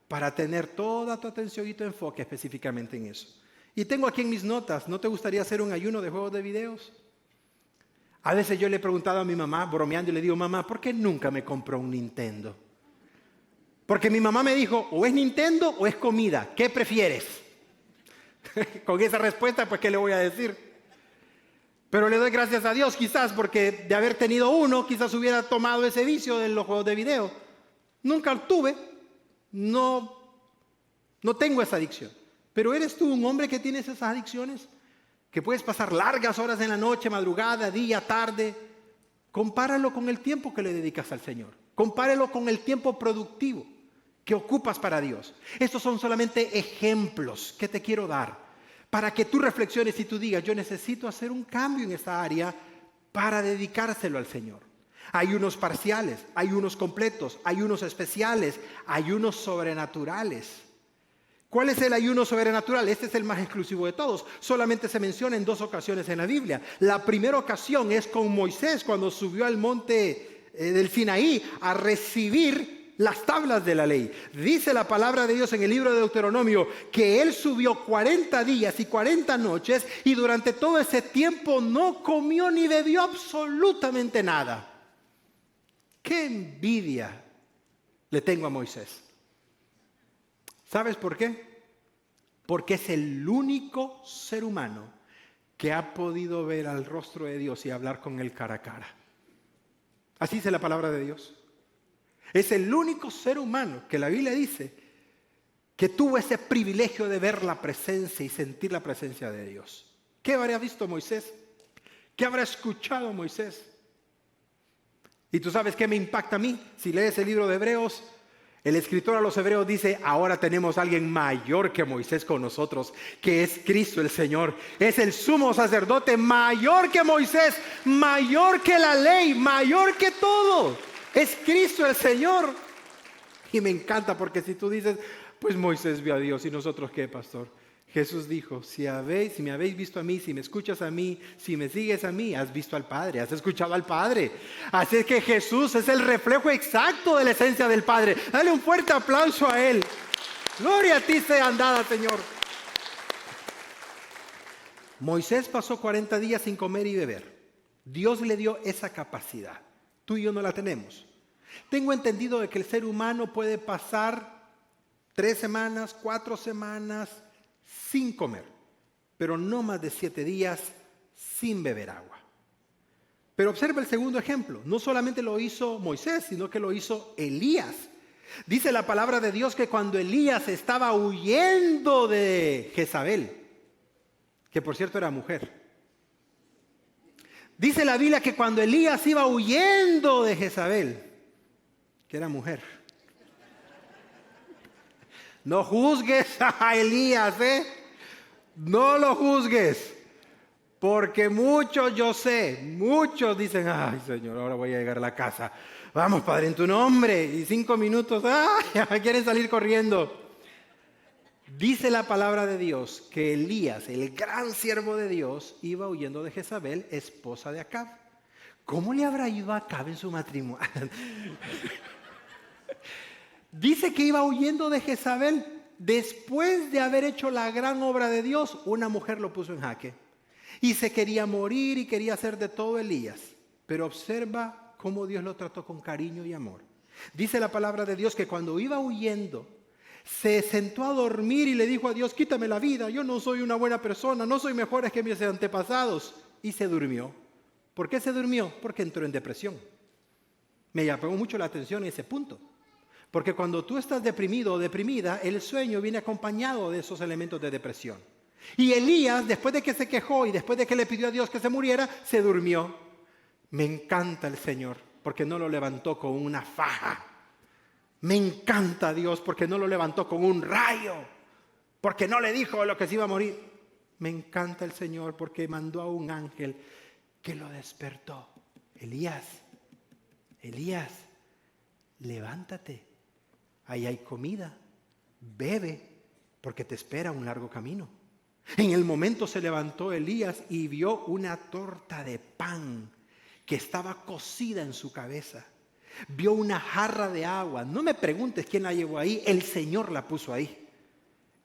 Para tener toda tu atención y tu enfoque específicamente en eso. Y tengo aquí en mis notas, ¿no te gustaría hacer un ayuno de juegos de videos? A veces yo le he preguntado a mi mamá, bromeando, y le digo, mamá, ¿por qué nunca me compró un Nintendo? Porque mi mamá me dijo, o es Nintendo o es comida, ¿qué prefieres? Con esa respuesta, pues, ¿qué le voy a decir? Pero le doy gracias a Dios, quizás, porque de haber tenido uno, quizás hubiera tomado ese vicio de los juegos de video. Nunca lo tuve, no tengo esa adicción. Pero ¿eres tú un hombre que tienes esas adicciones? Que puedes pasar largas horas en la noche, madrugada, día, tarde. Compáralo con el tiempo que le dedicas al Señor. Compáralo con el tiempo productivo que ocupas para Dios. Estos son solamente ejemplos que te quiero dar para que tú reflexiones y tú digas, yo necesito hacer un cambio en esta área para dedicárselo al Señor. Hay unos parciales, hay unos completos, hay unos especiales, hay unos sobrenaturales. ¿Cuál es el ayuno sobrenatural? Este es el más exclusivo de todos. Solamente se menciona en 2 ocasiones en la Biblia. La primera ocasión es con Moisés cuando subió al monte del Sinaí a recibir las tablas de la ley. Dice la palabra de Dios en el libro de Deuteronomio que él subió 40 días y 40 noches y durante todo ese tiempo no comió ni bebió absolutamente nada. ¡Qué envidia le tengo a Moisés! ¿Sabes por qué? Porque es el único ser humano que ha podido ver al rostro de Dios y hablar con él cara a cara. Así dice la palabra de Dios. Es el único ser humano que la Biblia dice que tuvo ese privilegio de ver la presencia y sentir la presencia de Dios. ¿Qué habrá visto Moisés? ¿Qué habrá escuchado Moisés? Y tú sabes qué me impacta a mí. Si lees el libro de Hebreos, el escritor a los Hebreos dice, ahora tenemos a alguien mayor que Moisés con nosotros, que es Cristo el Señor. Es el sumo sacerdote mayor que Moisés, mayor que la ley, mayor que todo. Es Cristo el Señor. Y me encanta porque si tú dices, pues Moisés vio a Dios, ¿y nosotros qué, pastor? Jesús dijo, si me habéis visto a mí, si me escuchas a mí, si me sigues a mí, has visto al Padre, has escuchado al Padre. Así es que Jesús es el reflejo exacto de la esencia del Padre. Dale un fuerte aplauso a Él. Gloria a ti sea dada, Señor. Moisés pasó 40 días sin comer y beber. Dios le dio esa capacidad. Tú y yo no la tenemos. Tengo entendido de que el ser humano puede pasar 3 semanas, 4 semanas sin comer, pero no más de 7 días sin beber agua. Pero observa el segundo ejemplo. No solamente lo hizo Moisés, sino que lo hizo Elías. Dice la palabra de Dios que cuando Elías estaba huyendo de Jezabel, que por cierto era mujer. Dice la Biblia que cuando Elías iba huyendo de Jezabel, que era mujer. No juzgues a Elías, No lo juzgues. Porque muchos, yo sé, muchos dicen, ay Señor, ahora voy a llegar a la casa. Vamos, Padre, en tu nombre. Y 5 minutos, ya quieren salir corriendo. Dice la palabra de Dios que Elías, el gran siervo de Dios, iba huyendo de Jezabel, esposa de Acab. ¿Cómo le habrá ido a Acab en su matrimonio? Dice que iba huyendo de Jezabel. Después de haber hecho la gran obra de Dios, una mujer lo puso en jaque. Y se quería morir y quería hacer de todo Elías. Pero observa cómo Dios lo trató con cariño y amor. Dice la palabra de Dios que cuando iba huyendo, se sentó a dormir y le dijo a Dios, quítame la vida, yo no soy una buena persona, no soy mejor que mis antepasados. Y se durmió. ¿Por qué se durmió? Porque entró en depresión. Me llamó mucho la atención ese punto. Porque cuando tú estás deprimido o deprimida, el sueño viene acompañado de esos elementos de depresión. Y Elías, después de que se quejó y después de que le pidió a Dios que se muriera, se durmió. Me encanta el Señor porque no lo levantó con una faja. Me encanta Dios porque no lo levantó con un rayo. Porque no le dijo lo que se iba a morir. Me encanta el Señor porque mandó a un ángel que lo despertó. Elías, levántate. ahí hay comida, bebe, porque te espera un largo camino. En el momento se levantó Elías y vio una torta de pan que estaba cocida en su cabeza. Vio una jarra de agua. No me preguntes quién la llevó ahí, el Señor la puso ahí.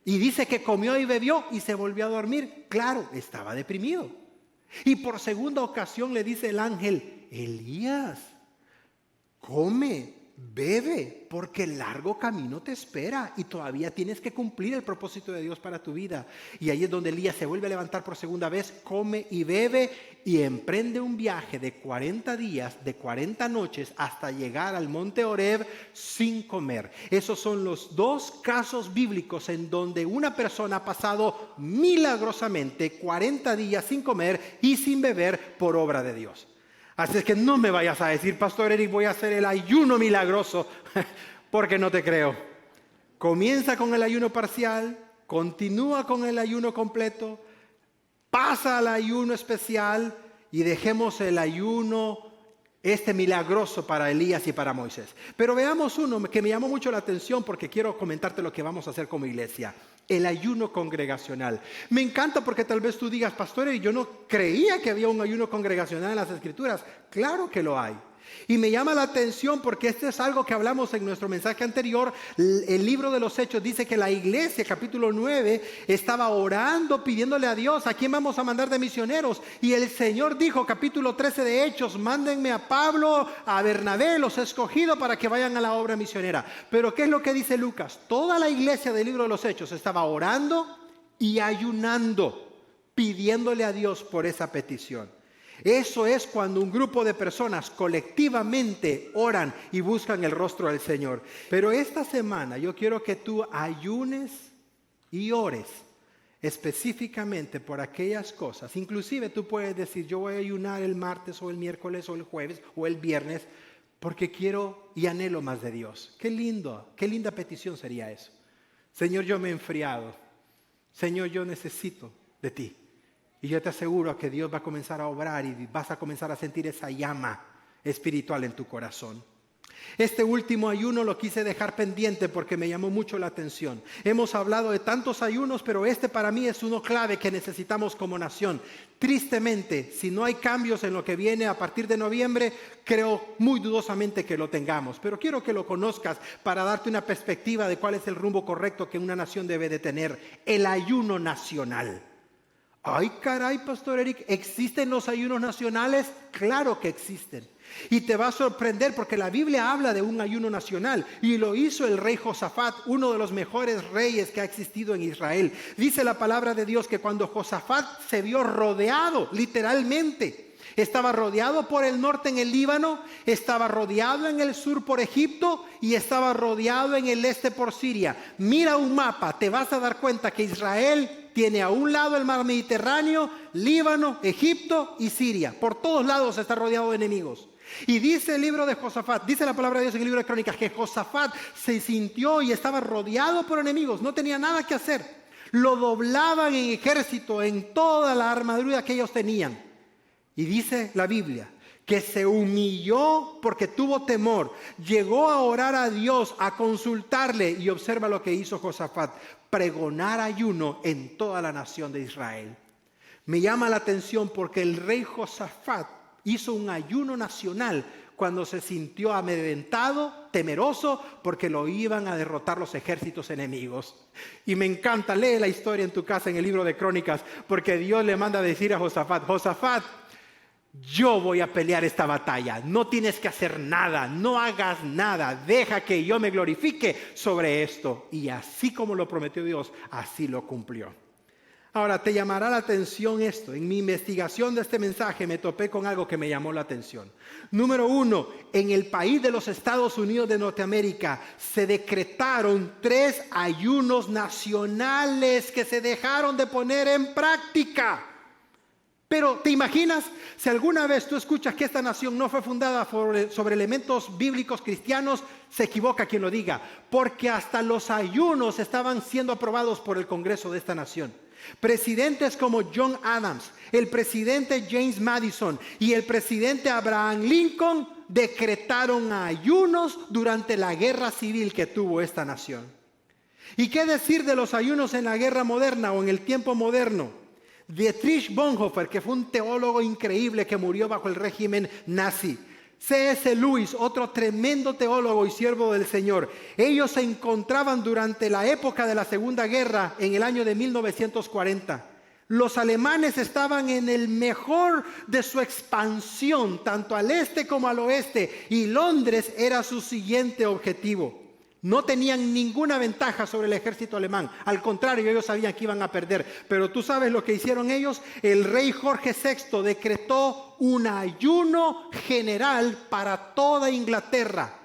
Y dice que comió y bebió y se volvió a dormir. Claro, estaba deprimido. Y por segunda ocasión le dice el ángel: Elías, come, bebe, porque el largo camino te espera y todavía tienes que cumplir el propósito de Dios para tu vida. Y ahí es donde Elías se vuelve a levantar por segunda vez, come y bebe y emprende un viaje de 40 días, de 40 noches hasta llegar al monte Horeb sin comer. Esos son los dos casos bíblicos en donde una persona ha pasado milagrosamente 40 días sin comer y sin beber por obra de Dios. Así es que no me vayas a decir: Pastor Eric, voy a hacer el ayuno milagroso, porque no te creo. Comienza con el ayuno parcial, continúa con el ayuno completo, pasa al ayuno especial y dejemos el ayuno milagroso para Elías y para Moisés. Pero veamos uno que me llamó mucho la atención porque quiero comentarte lo que vamos a hacer como iglesia. El ayuno congregacional. Me encanta porque tal vez tú digas: Pastor, yo no creía que había un ayuno congregacional en las Escrituras. Claro que lo hay. Y me llama la atención porque este es algo que hablamos en nuestro mensaje anterior. El libro de los Hechos dice que la iglesia, capítulo 9, estaba orando, pidiéndole a Dios: ¿a quién vamos a mandar de misioneros? Y el Señor dijo, capítulo 13 de Hechos: mándenme a Pablo, a Bernabé, los he escogido para que vayan a la obra misionera. Pero ¿qué es lo que dice Lucas? Toda la iglesia del libro de los Hechos estaba orando y ayunando, pidiéndole a Dios por esa petición. Eso es cuando un grupo de personas colectivamente oran y buscan el rostro del Señor. Pero esta semana yo quiero que tú ayunes y ores específicamente por aquellas cosas. Inclusive tú puedes decir: yo voy a ayunar el martes o el miércoles o el jueves o el viernes porque quiero y anhelo más de Dios. Qué lindo, qué linda petición sería eso. Señor, yo me he enfriado. Señor, yo necesito de ti. Y yo te aseguro que Dios va a comenzar a obrar y vas a comenzar a sentir esa llama espiritual en tu corazón. Este último ayuno lo quise dejar pendiente porque me llamó mucho la atención. Hemos hablado de tantos ayunos, pero este para mí es uno clave que necesitamos como nación. Tristemente, si no hay cambios en lo que viene a partir de noviembre, creo muy dudosamente que lo tengamos. Pero quiero que lo conozcas para darte una perspectiva de cuál es el rumbo correcto que una nación debe de tener. El ayuno nacional. Ay, caray, Pastor Eric, ¿existen los ayunos nacionales? Claro que existen. Y te va a sorprender porque la Biblia habla de un ayuno nacional y lo hizo el rey Josafat, uno de los mejores reyes que ha existido en Israel. Dice la palabra de Dios que cuando Josafat se vio rodeado, literalmente, estaba rodeado por el norte en el Líbano, estaba rodeado en el sur por Egipto y estaba rodeado en el este por Siria. Mira un mapa, te vas a dar cuenta que Israel tiene a un lado el mar Mediterráneo, Líbano, Egipto y Siria. Por todos lados está rodeado de enemigos. Y dice el libro de Josafat, dice la palabra de Dios en el libro de Crónicas, que Josafat se sintió y estaba rodeado por enemigos, no tenía nada que hacer. Lo doblaban en ejército, en toda la armadura que ellos tenían. Y dice la Biblia que se humilló porque tuvo temor, llegó a orar a Dios, a consultarle, y observa lo que hizo Josafat: pregonar ayuno en toda la nación de Israel. Me llama la atención porque el rey Josafat hizo un ayuno nacional cuando se sintió amedrentado, temeroso, porque lo iban a derrotar los ejércitos enemigos. Y me encanta, lee la historia en tu casa en el libro de Crónicas, porque Dios le manda a decir a Josafat: Josafat, yo voy a pelear esta batalla, no tienes que hacer nada, no hagas nada, deja que yo me glorifique sobre esto. Y así como lo prometió Dios, así lo cumplió. Ahora, te llamará la atención esto. En mi investigación de este mensaje me topé con algo que me llamó la atención. Número 1, en el país de los Estados Unidos de Norteamérica se decretaron 3 ayunos nacionales que se dejaron de poner en práctica. Pero ¿te imaginas si alguna vez tú escuchas que esta nación no fue fundada sobre elementos bíblicos cristianos? Se equivoca quien lo diga, porque hasta los ayunos estaban siendo aprobados por el Congreso de esta nación. Presidentes como John Adams, el presidente James Madison y el presidente Abraham Lincoln decretaron ayunos durante la guerra civil que tuvo esta nación. ¿Y qué decir de los ayunos en la guerra moderna o en el tiempo moderno? Dietrich Bonhoeffer, que fue un teólogo increíble que murió bajo el régimen nazi. C.S. Lewis, otro tremendo teólogo y siervo del Señor. Ellos se encontraban durante la época de la Segunda Guerra en el año de 1940. Los alemanes estaban en el mejor de su expansión, tanto al este como al oeste, y Londres era su siguiente objetivo. No tenían ninguna ventaja sobre el ejército alemán. Al contrario, ellos sabían que iban a perder. Pero tú sabes lo que hicieron ellos. El rey Jorge VI decretó un ayuno general para toda Inglaterra.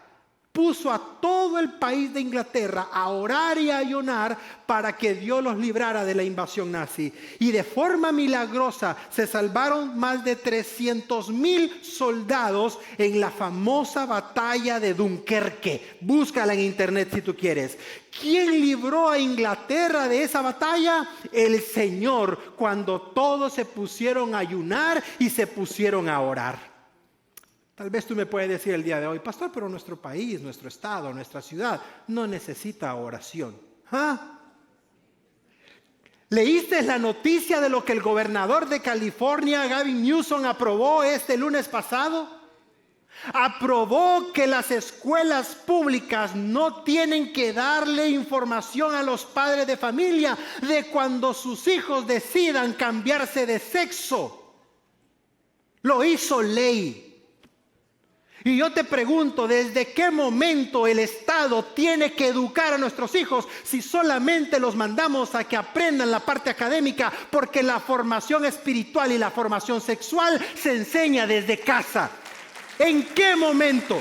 Puso a todo el país de Inglaterra a orar y a ayunar para que Dios los librara de la invasión nazi. Y de forma milagrosa se salvaron más de 300,000 soldados en la famosa batalla de Dunkerque. Búscala en internet si tú quieres. ¿Quién libró a Inglaterra de esa batalla? El Señor, cuando todos se pusieron a ayunar y se pusieron a orar. Tal vez tú me puedes decir el día de hoy, pastor, pero nuestro país, nuestro estado, nuestra ciudad no necesita oración. ¿Ah? ¿Leíste la noticia de lo que el gobernador de California, Gavin Newsom, aprobó este lunes pasado? Aprobó que las escuelas públicas no tienen que darle información a los padres de familia de cuando sus hijos decidan cambiarse de sexo. Lo hizo ley. Y yo te pregunto, ¿desde qué momento el Estado tiene que educar a nuestros hijos si solamente los mandamos a que aprendan la parte académica? Porque la formación espiritual y la formación sexual se enseña desde casa. ¿En qué momento?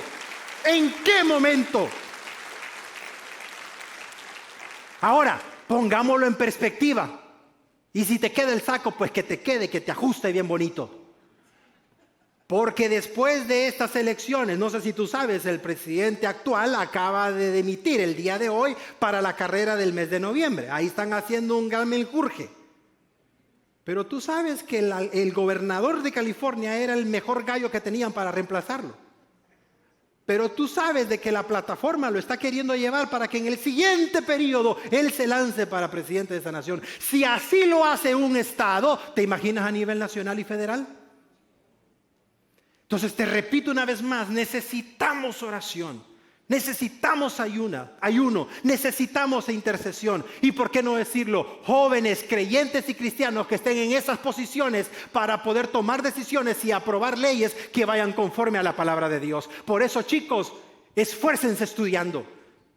¿En qué momento? Ahora, pongámoslo en perspectiva. Y si te queda el saco, pues que te quede, que te ajuste bien bonito. Porque después de estas elecciones, no sé si tú sabes, el presidente actual acaba de dimitir el día de hoy para la carrera del mes de noviembre. Ahí están haciendo un gran menjurje. Pero tú sabes que el gobernador de California era el mejor gallo que tenían para reemplazarlo. Pero tú sabes de que la plataforma lo está queriendo llevar para que en el siguiente periodo él se lance para presidente de esta nación. Si así lo hace un estado, ¿te imaginas a nivel nacional y federal? Entonces te repito una vez más, necesitamos oración, necesitamos ayuno, necesitamos intercesión. Y por qué no decirlo, jóvenes, creyentes y cristianos que estén en esas posiciones para poder tomar decisiones y aprobar leyes que vayan conforme a la palabra de Dios. Por eso, chicos, esfuércense estudiando,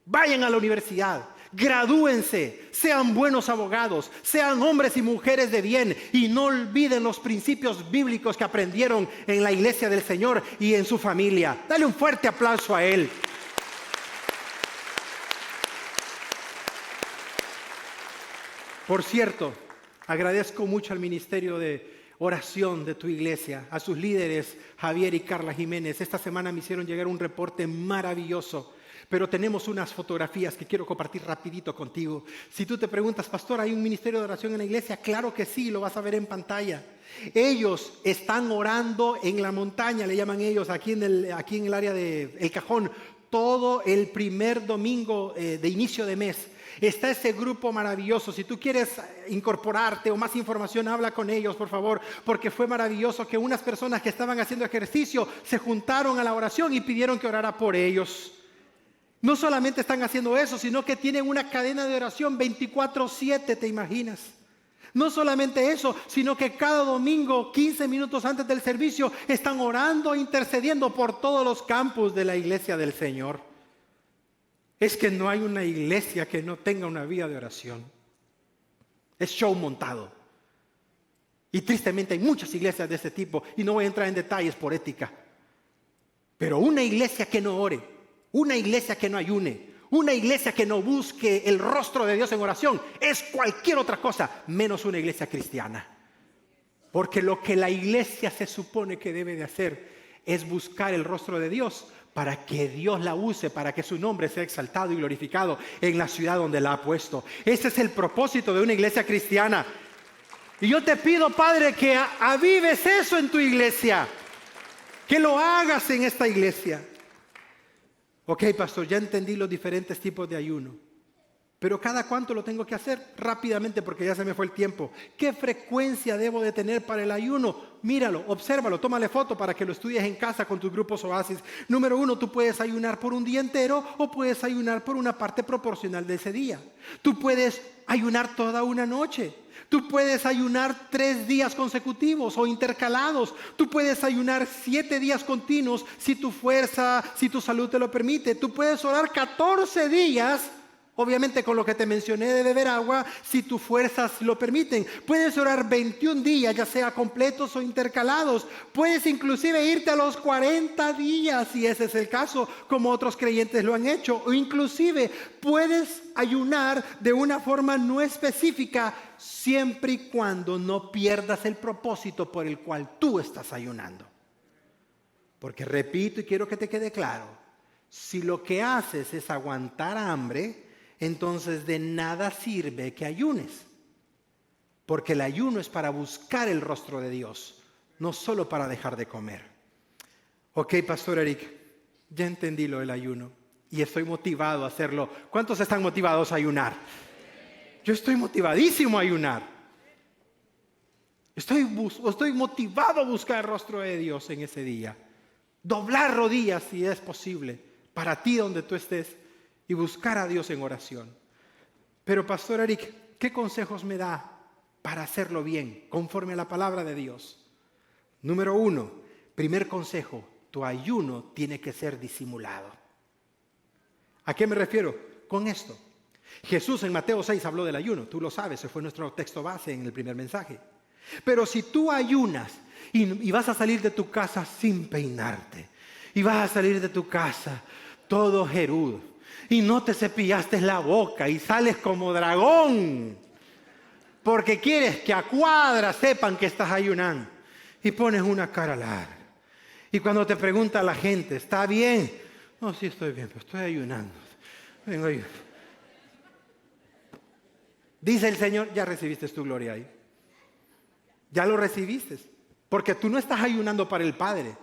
vayan a la universidad. Gradúense, sean buenos abogados, sean hombres y mujeres de bien y no olviden los principios bíblicos que aprendieron en la iglesia del Señor y en su familia. Dale un fuerte aplauso a Él. Por cierto, agradezco mucho al ministerio de oración de tu iglesia, a sus líderes Javier y Carla Jiménez. Esta semana me hicieron llegar un reporte maravilloso. Pero tenemos unas fotografías que quiero compartir rapidito contigo. Si tú te preguntas, pastor, ¿hay un ministerio de oración en la iglesia? Claro que sí, lo vas a ver en pantalla. Ellos están orando en la montaña, le llaman ellos, aquí en el área de El Cajón, todo el primer domingo de inicio de mes. Está ese grupo maravilloso. Si tú quieres incorporarte o más información, habla con ellos, por favor, porque fue maravilloso que unas personas que estaban haciendo ejercicio se juntaron a la oración y pidieron que orara por ellos. No solamente están haciendo eso, sino que tienen una cadena de oración 24/7, ¿te imaginas? No solamente eso, sino que cada domingo, 15 minutos antes del servicio, están orando e intercediendo por todos los campus de la iglesia del Señor. Es que no hay una iglesia que no tenga una vida de oración. Es show montado. Y tristemente hay muchas iglesias de este tipo, y no voy a entrar en detalles por ética. Pero una iglesia que no ore, una iglesia que no ayune, una iglesia que no busque el rostro de Dios en oración, es cualquier otra cosa menos una iglesia cristiana. Porque lo que la iglesia se supone que debe de hacer es buscar el rostro de Dios para que Dios la use, para que su nombre sea exaltado y glorificado en la ciudad donde la ha puesto. Ese es el propósito de una iglesia cristiana. Y yo te pido, Padre, que avives eso en tu iglesia, que lo hagas en esta iglesia. Ok, pastor, ya entendí los diferentes tipos de ayuno. Pero ¿cada cuánto lo tengo que hacer? Rápidamente, porque ya se me fue el tiempo. ¿Qué frecuencia debo de tener para el ayuno? Míralo, obsérvalo, tómale foto para que lo estudies en casa con tus grupos Oasis. Número 1, tú puedes ayunar por un día entero o puedes ayunar por una parte proporcional de ese día. Tú puedes ayunar toda una noche. Tú puedes ayunar 3 días consecutivos o intercalados. Tú puedes ayunar 7 días continuos si tu fuerza, si tu salud te lo permite. Tú puedes orar 14 días. Obviamente con lo que te mencioné de beber agua, si tus fuerzas lo permiten. Puedes orar 21 días, ya sea completos o intercalados. Puedes inclusive irte a los 40 días, si ese es el caso, como otros creyentes lo han hecho. O inclusive puedes ayunar de una forma no específica, siempre y cuando no pierdas el propósito por el cual tú estás ayunando. Porque repito y quiero que te quede claro, si lo que haces es aguantar hambre, entonces de nada sirve que ayunes, porque el ayuno es para buscar el rostro de Dios, no solo para dejar de comer. Ok, Pastor Eric, ya entendí lo del ayuno y estoy motivado a hacerlo. ¿Cuántos están motivados a ayunar? Yo estoy motivadísimo a ayunar. Estoy motivado a buscar el rostro de Dios en ese día. Doblar rodillas si es posible, para ti donde tú estés, y buscar a Dios en oración. Pero Pastor Eric, ¿qué consejos me da para hacerlo bien, conforme a la palabra de Dios? Número 1, primer consejo, tu ayuno tiene que ser disimulado. ¿A qué me refiero con esto? Jesús en Mateo 6 habló del ayuno, tú lo sabes, ese fue nuestro texto base en el primer mensaje. Pero si tú ayunas y vas a salir de tu casa sin peinarte, y vas a salir de tu casa todo jerudo, y no te cepillaste la boca y sales como dragón, porque quieres que a cuadras sepan que estás ayunando, y pones una cara larga. Y cuando te pregunta la gente, ¿está bien? No, sí estoy bien, pero estoy ayunando. Vengo a ayunar. Dice el Señor, ya recibiste tu gloria ahí. Ya lo recibiste. Porque tú no estás ayunando para el Padre.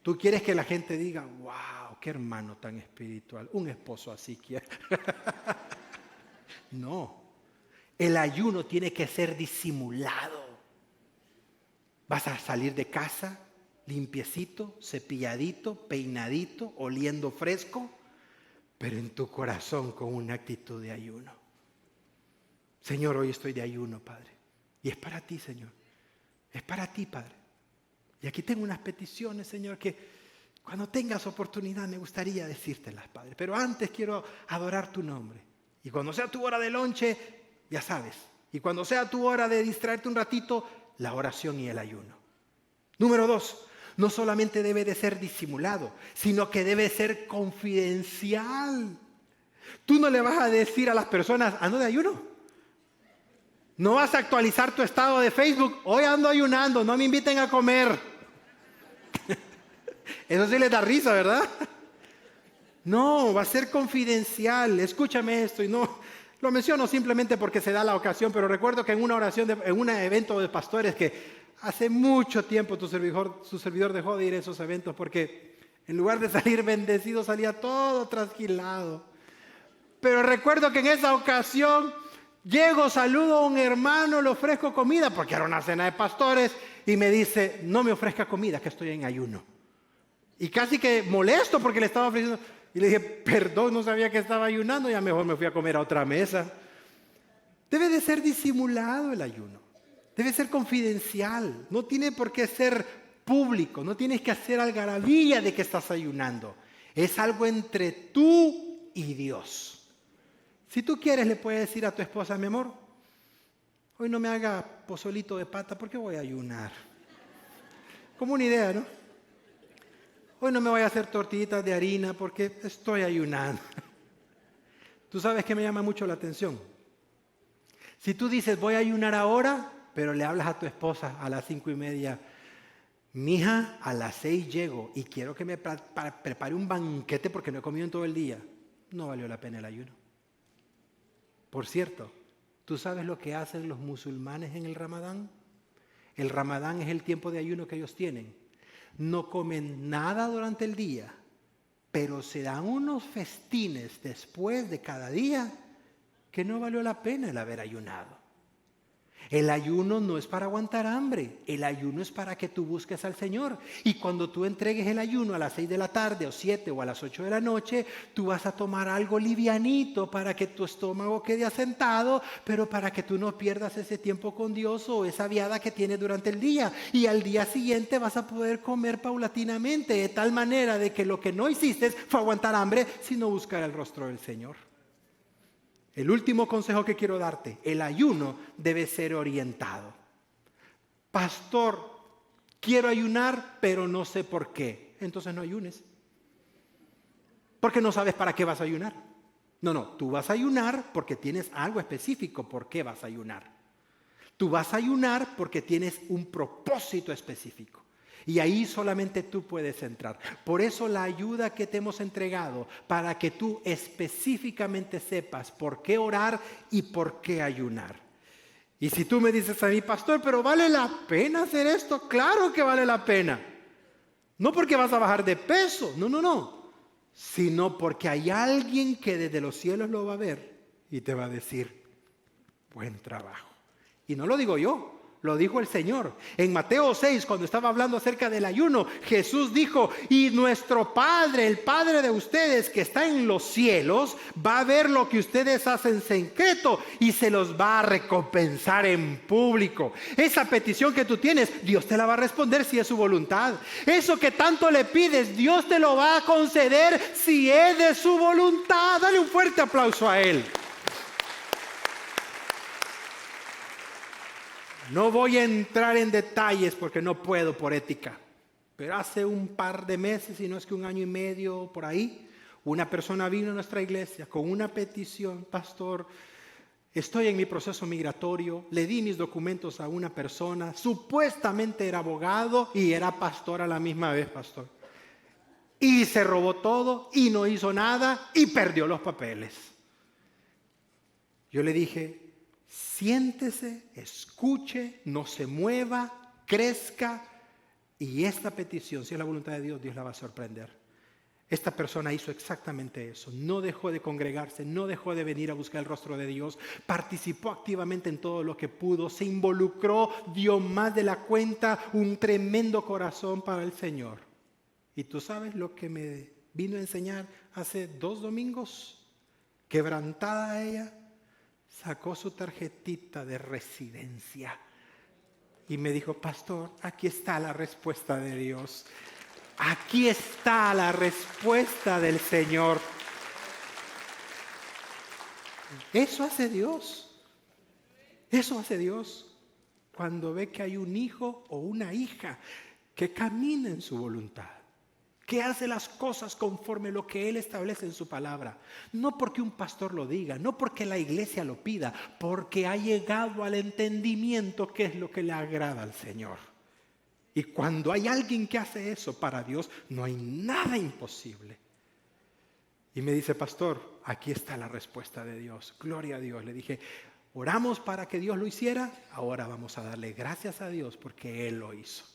Tú quieres que la gente diga, wow, qué hermano tan espiritual. Un esposo así quiere. No. El ayuno tiene que ser disimulado. Vas a salir de casa limpiecito, cepilladito, peinadito, oliendo fresco, pero en tu corazón con una actitud de ayuno. Señor, hoy estoy de ayuno, Padre. Y es para ti, Señor. Es para ti, Padre. Y aquí tengo unas peticiones, Señor, que cuando tengas oportunidad me gustaría decírtelas, Padre. Pero antes quiero adorar tu nombre. Y cuando sea tu hora de lonche, ya sabes. Y cuando sea tu hora de distraerte un ratito, la oración y el ayuno. Número 2, no solamente debe de ser disimulado, sino que debe ser confidencial. Tú no le vas a decir a las personas, ando de ayuno. No vas a actualizar tu estado de Facebook, hoy ando ayunando, no me inviten a comer. Eso sí les da risa, ¿verdad? No, va a ser confidencial. Escúchame esto, y no lo menciono simplemente porque se da la ocasión, pero recuerdo que en una oración, en un evento de pastores, que hace mucho tiempo su servidor dejó de ir a esos eventos porque en lugar de salir bendecido salía todo trasquilado. Pero recuerdo que en esa ocasión llego, saludo a un hermano, le ofrezco comida porque era una cena de pastores y me dice, no me ofrezca comida, que estoy en ayuno. Y casi que molesto porque le estaba ofreciendo. Y le dije, perdón, no sabía que estaba ayunando, ya mejor me fui a comer a otra mesa. Debe de ser disimulado el ayuno. Debe ser confidencial. No tiene por qué ser público. No tienes que hacer algarabía de que estás ayunando. Es algo entre tú y Dios. Si tú quieres, le puedes decir a tu esposa, mi amor, hoy no me haga pozolito de pata porque voy a ayunar. Como una idea, ¿no? Hoy no me voy a hacer tortillitas de harina porque estoy ayunando. Tú sabes que me llama mucho la atención. Si tú dices voy a ayunar ahora, pero le hablas a tu esposa a las 5:30, mija, a las 6 llego y quiero que me prepare un banquete porque no he comido en todo el día. No valió la pena el ayuno. Por cierto, ¿tú sabes lo que hacen los musulmanes en el Ramadán? El Ramadán es el tiempo de ayuno que ellos tienen. No comen nada durante el día, pero se dan unos festines después de cada día que no valió la pena el haber ayunado. El ayuno no es para aguantar hambre, el ayuno es para que tú busques al Señor. Y cuando tú entregues el ayuno a las 6 de la tarde o 7 o a las 8 de la noche, tú vas a tomar algo livianito para que tu estómago quede asentado, pero para que tú no pierdas ese tiempo con Dios o esa viada que tienes durante el día. Y al día siguiente vas a poder comer paulatinamente, de tal manera de que lo que no hiciste fue aguantar hambre, sino buscar el rostro del Señor. El último consejo que quiero darte, el ayuno debe ser orientado. Pastor, quiero ayunar, pero no sé por qué. Entonces no ayunes. Porque no sabes para qué vas a ayunar. No, tú vas a ayunar porque tienes algo específico. ¿Por qué vas a ayunar? Tú vas a ayunar porque tienes un propósito específico. Y ahí solamente tú puedes entrar. Por eso la ayuda que te hemos entregado, para que tú específicamente sepas por qué orar y por qué ayunar. Y si tú me dices a mí, pastor, pero ¿vale la pena hacer esto? Claro que vale la pena. No porque vas a bajar de peso, no. Sino porque hay alguien que desde los cielos lo va a ver y te va a decir, buen trabajo. Y no lo digo yo. Lo dijo el Señor. En Mateo 6, cuando estaba hablando acerca del ayuno, Jesús dijo, y nuestro Padre, el Padre de ustedes que está en los cielos, va a ver lo que ustedes hacen en secreto y se los va a recompensar en público. Esa petición que tú tienes, Dios te la va a responder si es su voluntad. Eso que tanto le pides, Dios te lo va a conceder si es de su voluntad. Dale un fuerte aplauso a Él. No voy a entrar en detalles porque no puedo por ética, pero hace un par de meses, si no es que 1 año y medio por ahí, una persona vino a nuestra iglesia con una petición, pastor, estoy en mi proceso migratorio, le di mis documentos a una persona, supuestamente era abogado y era pastor a la misma vez, pastor. Y se robó todo y no hizo nada y perdió los papeles. Yo le dije, siéntese, escuche, no se mueva, crezca y esta petición, si es la voluntad de Dios, Dios la va a sorprender. Esta persona hizo exactamente eso, no dejó de congregarse, no dejó de venir a buscar el rostro de Dios, participó activamente en todo lo que pudo, se involucró, dio más de la cuenta, un tremendo corazón para el Señor. ¿Y tú sabes lo que me vino a enseñar hace 2 domingos? Quebrantada ella, sacó su tarjetita de residencia y me dijo, pastor, aquí está la respuesta de Dios. Aquí está la respuesta del Señor. Eso hace Dios. Eso hace Dios cuando ve que hay un hijo o una hija que camina en su voluntad, que hace las cosas conforme lo que Él establece en su palabra. No porque un pastor lo diga, no porque la iglesia lo pida, porque ha llegado al entendimiento que es lo que le agrada al Señor. Y cuando hay alguien que hace eso para Dios, no hay nada imposible. Y me dice, pastor, aquí está la respuesta de Dios. Gloria a Dios. Le dije, oramos para que Dios lo hiciera, ahora vamos a darle gracias a Dios porque Él lo hizo.